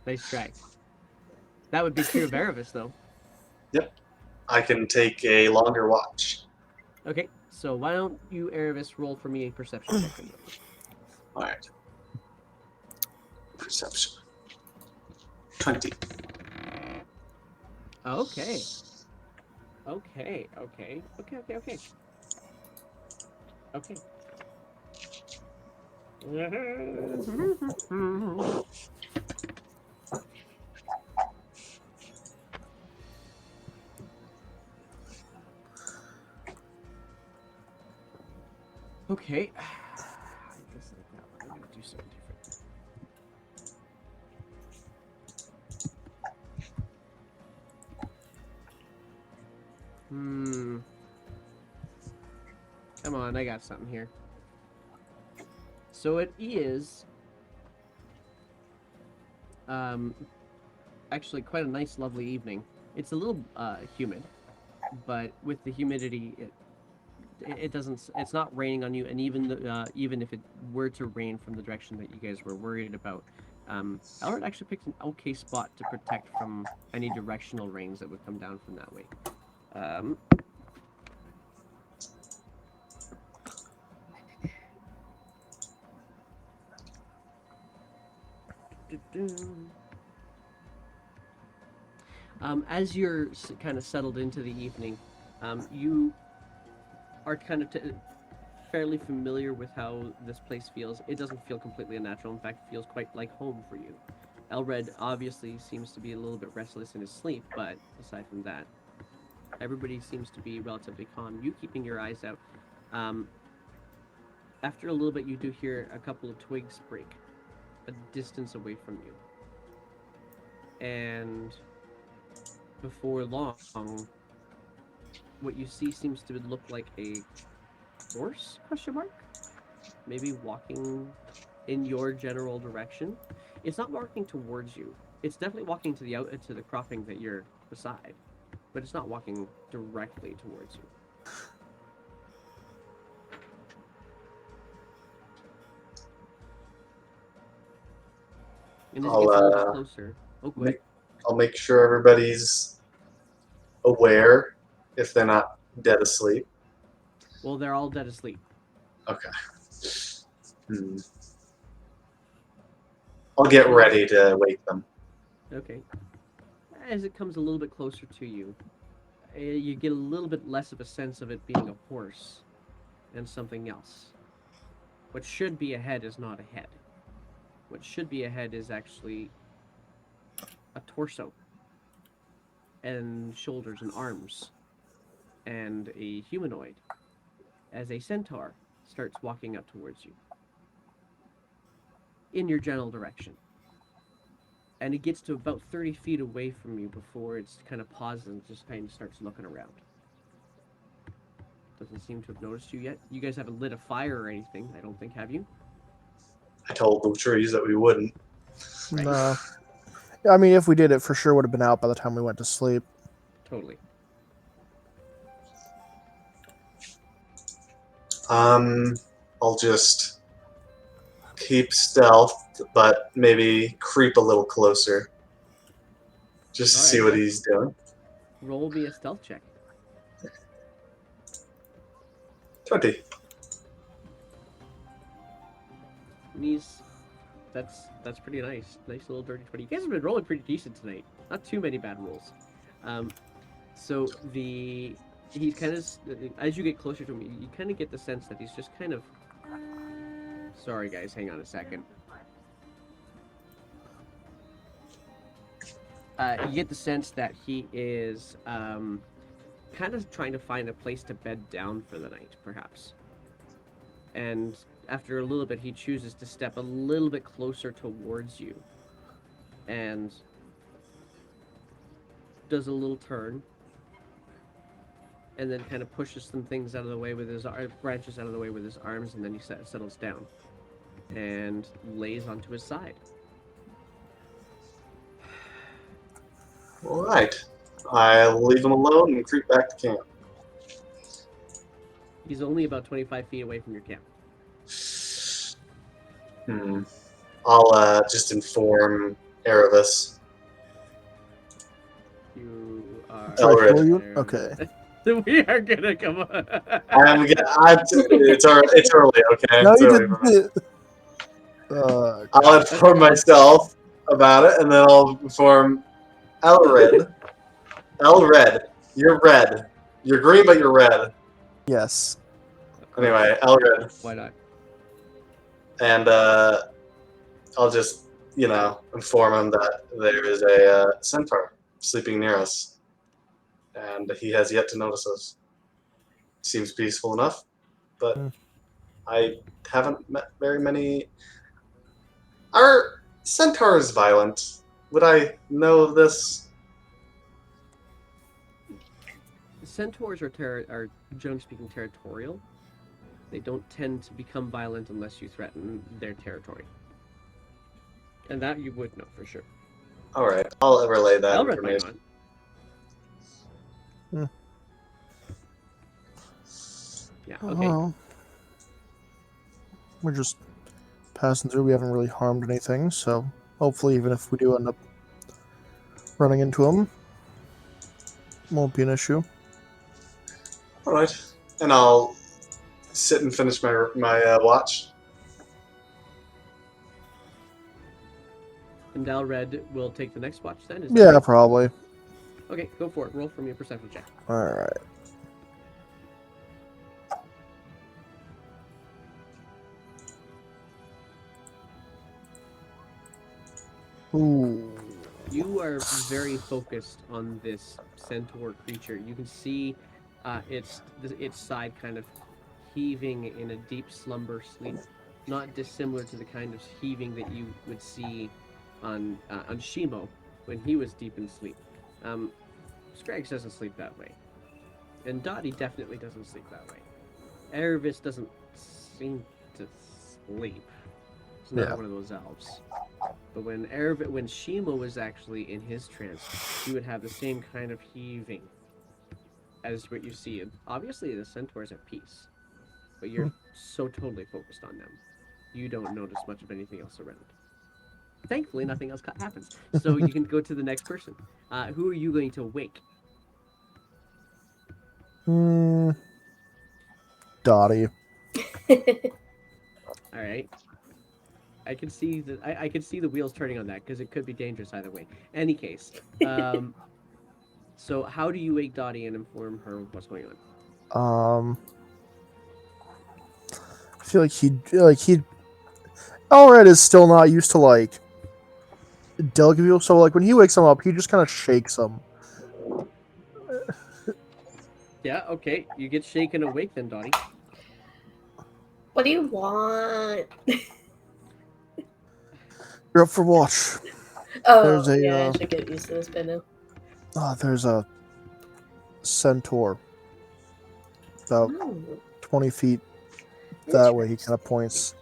Nice try. That would be true of Erebus, though. I can take a longer watch. Okay, so why don't you, Erebus, roll for me a perception check? All right. Perception. 20. Okay. Okay. Okay. Okay. Okay. Okay. Okay. Okay. Just like that. I'm gonna do something different. Come on, I got something here. So it is actually quite a nice, lovely evening. It's a little humid, but with the humidity, it doesn't. It's not raining on you, and even if it were to rain from the direction that you guys were worried about, Elrond actually picked an okay spot to protect from any directional rains that would come down from that way. As you're kind of settled into the evening, you are kind of fairly familiar with how this place feels. It doesn't feel completely unnatural. In fact, it feels quite like home for you. Elred obviously seems to be a little bit restless in his sleep, but aside from that, everybody seems to be relatively calm. You keeping your eyes out. After a little bit, you do hear a couple of twigs break a distance away from you. And before long, what you see seems to look like a horse, question mark? Maybe walking in your general direction. It's not walking towards you. It's definitely walking to the cropping that you're beside, but it's not walking directly towards you. And as it gets a little bit closer, go ahead. I'll make sure everybody's aware if they're not dead asleep. Well, they're all dead asleep. Okay. I'll get ready to wake them. Okay. As it comes a little bit closer to you, you get a little bit less of a sense of it being a horse and something else. What should be ahead is not ahead. What should be ahead is actually a torso and shoulders and arms and a humanoid as a centaur starts walking up towards you in your general direction. And it gets to about 30 feet away from you before it's kind of pauses and just kind of starts looking around. Doesn't seem to have noticed you yet. You guys haven't lit a fire or anything, I don't think, have you? I told the trees that we wouldn't. Right. No. I mean, if we did, it for sure would have been out by the time we went to sleep. Totally. I'll just keep stealth, but maybe creep a little closer. Just to see what he's doing. Roll me a stealth check. 20. That's pretty nice. Nice little dirty 20. You guys have been rolling pretty decent tonight. Not too many bad rolls. So he's kind of, as you get closer to him, you kind of get the sense that he's just kind of. Sorry guys, hang on a second. You get the sense that he is kind of trying to find a place to bed down for the night, perhaps. And after a little bit, he chooses to step a little bit closer towards you and does a little turn and then kind of pushes some things out of the way with his branches out of the way with his arms, and then he settles down and lays onto his side. All right. I'll leave him alone and creep back to camp. He's only about 25 feet away from your camp. I'll just inform Erebus. You are... Elred. Okay. We are gonna come on. It's early, okay? No, It's you early for me. didn't. I'll inform myself about it, and then I'll inform Elred. Elred, you're red. You're green, but you're red. Yes. Anyway, Elred. Why not? And I'll just, inform him that there is a centaur sleeping near us. And he has yet to notice us. Seems peaceful enough, but I haven't met very many. Are centaurs violent? Would I know of this? Centaurs are generally speaking territorial. They don't tend to become violent unless you threaten their territory. And that you would know for sure. Alright, I'll relay that Elred might information. not. Yeah, okay. Well, we're just passing through. We haven't really harmed anything, so hopefully, even if we do end up running into them, won't be an issue. Alright, and I'll sit and finish my watch. Okay. And Elred will take the next watch then? Is that Yeah, right? probably. Okay, go for it. Roll for me a perception check. All right. Ooh. You are very focused on this centaur creature. You can see its side kind of heaving in a deep slumber sleep, not dissimilar to the kind of heaving that you would see on Shimo when he was deep in sleep. Scrags doesn't sleep that way, and Dottie definitely doesn't sleep that way. Erebus doesn't seem to sleep. He's not one of those elves. But when Shima was actually in his trance, he would have the same kind of heaving as what you see. And obviously, the centaurs are peace, but you're so totally focused on them, you don't notice much of anything else around. Thankfully, nothing else happens, so you can go to the next person. Who are you going to wake? Dottie. All right. I can see I can see the wheels turning on that because it could be dangerous either way. Any case, so how do you wake Dottie and inform her of what's going on? I feel like he'd. Elred is still not used to delicate people, so when he wakes him up, he just kind of shakes him. Yeah. Okay. You get shaken awake then, Dottie. What do you want? You're up for watch. Oh, There's I should get used to this by now. There's a centaur about 20 feet that way. He kind of points.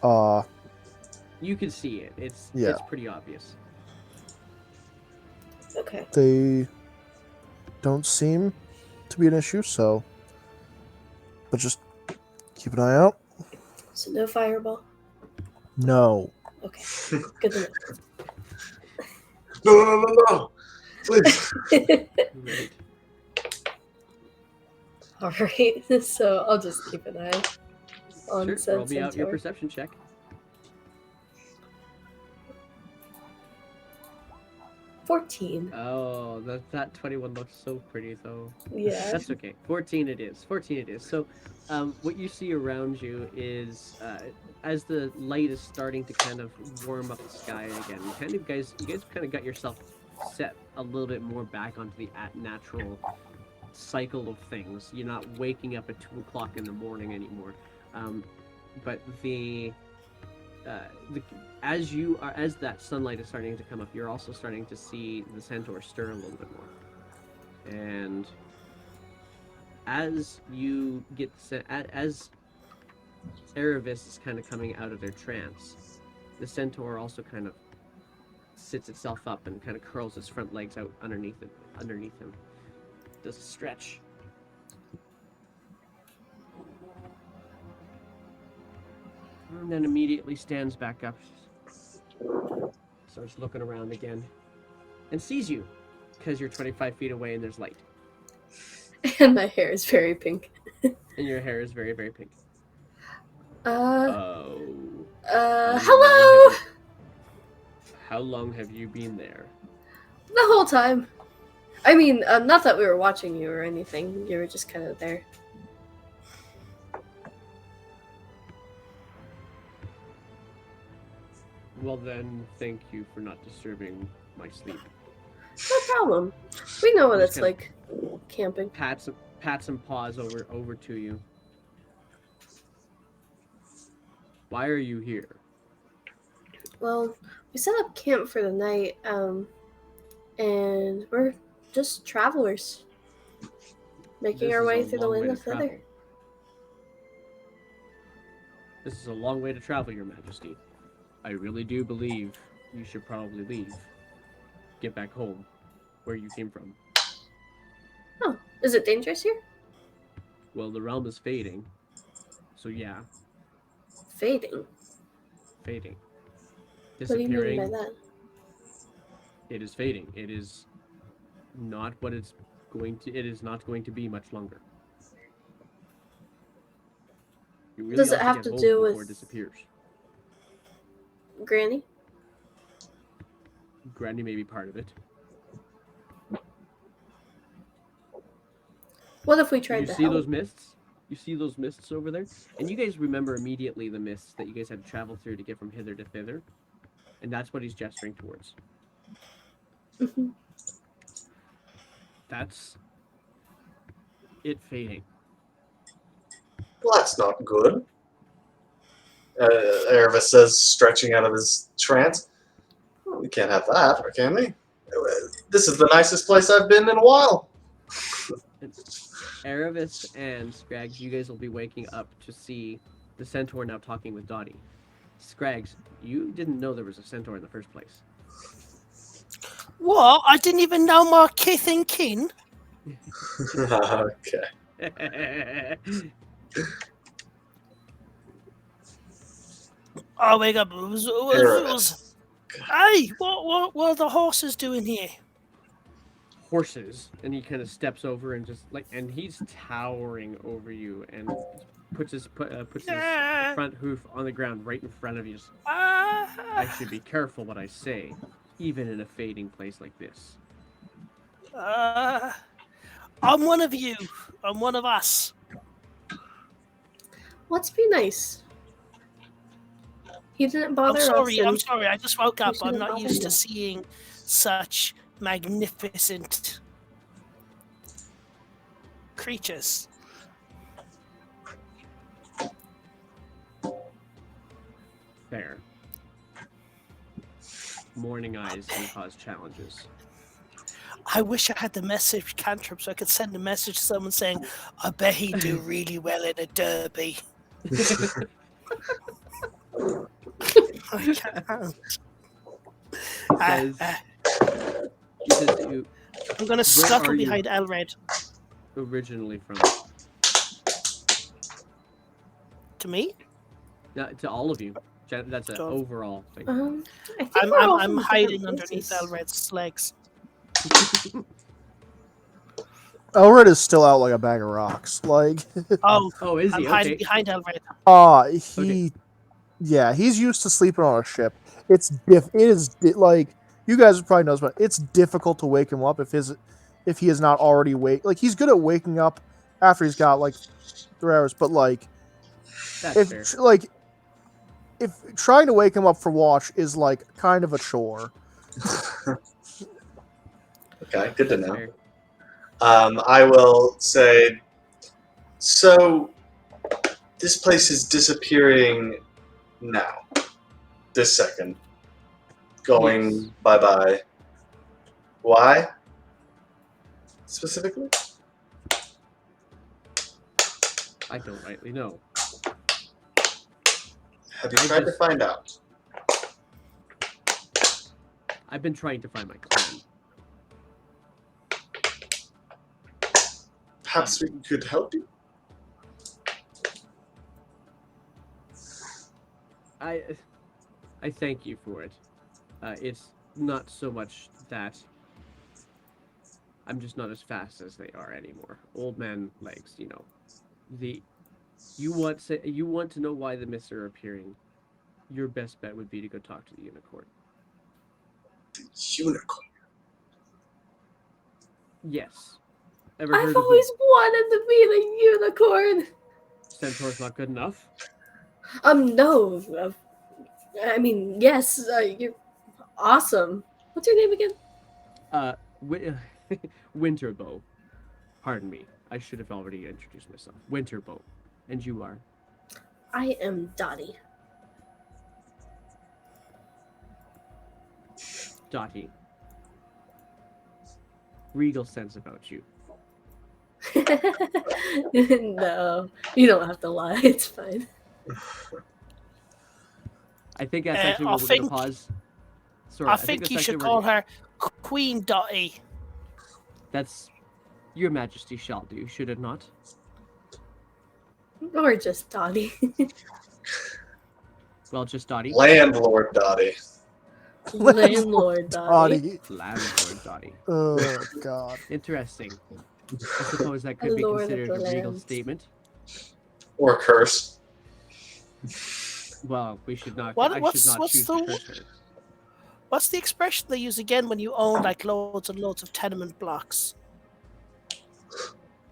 You can see it. It's pretty obvious. Okay. They don't seem to be an issue, but just keep an eye out. So no fireball? No. Okay. Good to No. Please. Right. Alright, so I'll just keep an eye on Sure. said Roll me out your centaur. perception check. 14. Oh, that 21 looks so pretty though. Yeah. That's okay. 14 it is. 14 it is. So, what you see around you is, as the light is starting to kind of warm up the sky again, you guys kind of got yourself set a little bit more back onto the natural cycle of things. You're not waking up at 2 o'clock in the morning anymore. But as that sunlight is starting to come up, you're also starting to see the centaur stir a little bit more. And as you get as Erebus is kind of coming out of their trance, the centaur also kind of sits itself up and kind of curls its front legs out underneath him. Does a stretch. And then immediately stands back up. Starts looking around again. And sees you. Because you're 25 feet away and there's light. And my hair is very pink. And your hair is very, very pink. Hello! How long have you been there? The whole time. I mean, not that we were watching you or anything. You were just kind of there. Well then, thank you for not disturbing my sleep. No problem. We know what Just it's kinda like camping. Pats and paws over to you. Why are you here? Well, we set up camp for the night, and we're just travelers. Making This our is way a through the long way land to of Feather. travel. This is a long way to travel, Your Majesty. I really do believe you should probably leave. Get back home, where you came from. Oh, is it dangerous here? Well, the realm is fading. So yeah, Fading. fading. What do you mean by Disappearing. that? It is fading. It is not what it's going to. It is not going to be much longer. You really Does it ought have get to home do before with- it disappears? Granny? Granny may be part of it. What if we tried You to see help? those mists? You see those mists over there? And you guys remember immediately the mists that you guys had to travel through to get from hither to thither? And that's what he's gesturing towards. Mhm. That's it fading. Well, that's not good. Erebus says, stretching out of his trance. We can't have that, can we? This is the nicest place I've been in a while. Erebus and Scrags, you guys will be waking up to see the centaur now talking with Dottie. Scrags, you didn't know there was a centaur in the first place. What? I didn't even know my kith and kin. Okay. Oh my god! It was. Hey, what are the horses doing here? Horses, and he kind of steps over and just and he's towering over you and puts his front hoof on the ground right in front of you. I should be careful what I say, even in a fading place like this. I'm one of you. I'm one of us. Let's be nice. He didn't bother us. I'm sorry. I just woke up. I'm shouldn't not bother used to you. seeing such magnificent creatures. Fair. Morning eyes can cause challenges. I wish I had the message cantrip so I could send a message to someone saying, I bet he'd do really well in a derby. I can't. Says, he says you I'm going to scuttle behind Elred. originally from. To me? To all of you. That's an So- overall thing. I think we're all I'm from hiding different underneath places. Elred's legs. Elred is still out like a bag of rocks. Like, Oh, Oh, is I'm he? hiding Okay. behind Elred. yeah, he's used to sleeping on a ship. It is like you guys probably know, but it's difficult to wake him up if he is not already wake. Like he's good at waking up after he's got like 3 hours, but like That's fair. if trying to wake him up for watch is like kind of a chore. Okay, good to know. Fair. I will say, so this place is disappearing now, this second, going Yes. bye-bye. Why, specifically? I don't rightly know. Have you tried to find out? I've been trying to find my clan. Perhaps we could help you? I thank you for it. It's not so much that I'm just not as fast as they are anymore. Old man legs, you know. You want to know why the mists are appearing. Your best bet would be to go talk to the unicorn. Unicorn. Yes. Ever I've heard of always wanted to be the unicorn. Centaur's not good enough? No. I mean, yes, you're awesome. What's your name again? Winterbow. Pardon me. I should have already introduced myself. Winterbow. And you are? I am Dottie. Dottie. Regal sense about you. No, you don't have to lie. It's fine. I think that's actually I where we're going to think- pause. Sorry, I think you should call her Queen Dottie. That's Your Majesty shall do, should it not? Or just Dottie. Well, just Dottie. Landlord Dottie. Landlord Dottie. Landlord Dottie. Oh God. Interesting. I suppose that could be Lord of considered the a regal lands. statement. Or curse. Well, we should not. What- I what's- should not what's choose the- to curse her. What's the expression they use again when you own like loads and loads of tenement blocks?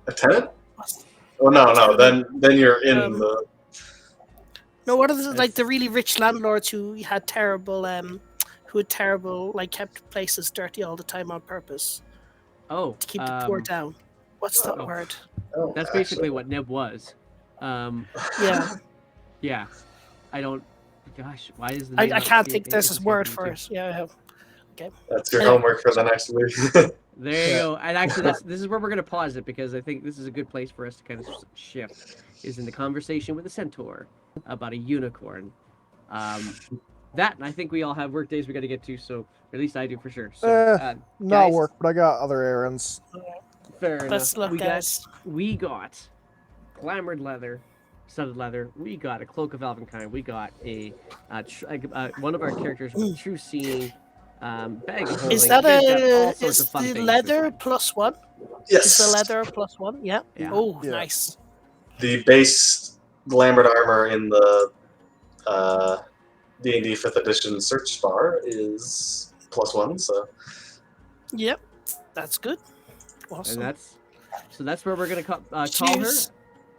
A tenant? What's- Oh no, no. Tenement. Then you're in Um, the. No, what are the, like the really rich landlords who had terrible like kept places dirty all the time on purpose Oh, to keep the poor down. What's that oh. word? Oh, that's actually. basically what Neb was. Yeah, Yeah. I don't. Gosh, why is the I name not can't escape- think there's a word escaping me for too? it. Yeah, That's your Anyway. homework for the next week. There you Yeah. go. And actually, this is where we're going to pause it because I think this is a good place for us to kind of shift. Is in the conversation with the centaur about a unicorn. That, and I think we all have work days we got to get to, so at least I do for sure. So, Not guys, work, but I got other errands. Fair let's enough. look, guys. We got glamored leather, studded leather. We got a cloak of elvenkind. We got a one of our characters with true seeing. Bag of holding. Is that They've got all sorts is of fun the things leather this +1? Yes. Is the leather +1? Yeah. Yeah. Oh, Yeah. nice. The base glamored armor in the D&D 5th edition search bar is +1, so Yep, that's good. And Awesome. that's where we're gonna call her, Cheers.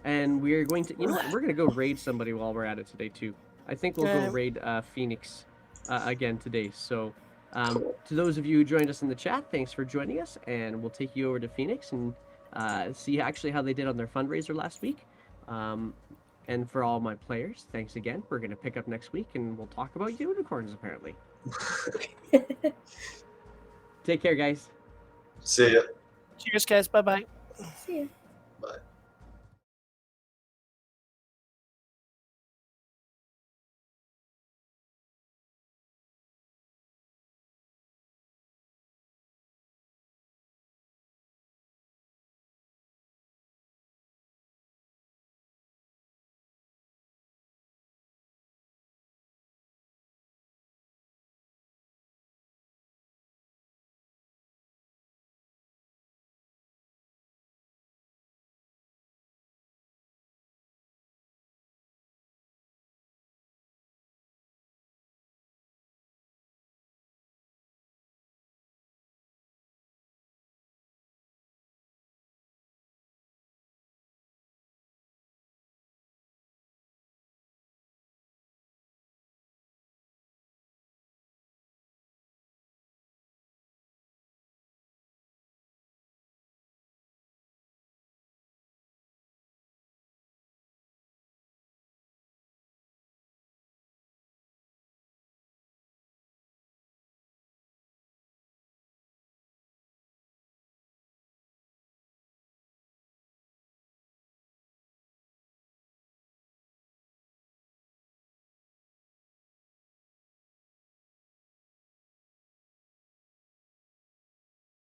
and we're going to we're gonna go raid somebody while we're at it today too. I think we'll go Yeah. raid Phoenix again today. So to those of you who joined us in the chat, thanks for joining us, and we'll take you over to Phoenix and see actually how they did on their fundraiser last week. And for all my players, thanks again. We're gonna pick up next week, and we'll talk about unicorns apparently. Take care, guys. see ya. Cheers, guys. Bye bye. See ya. Bye.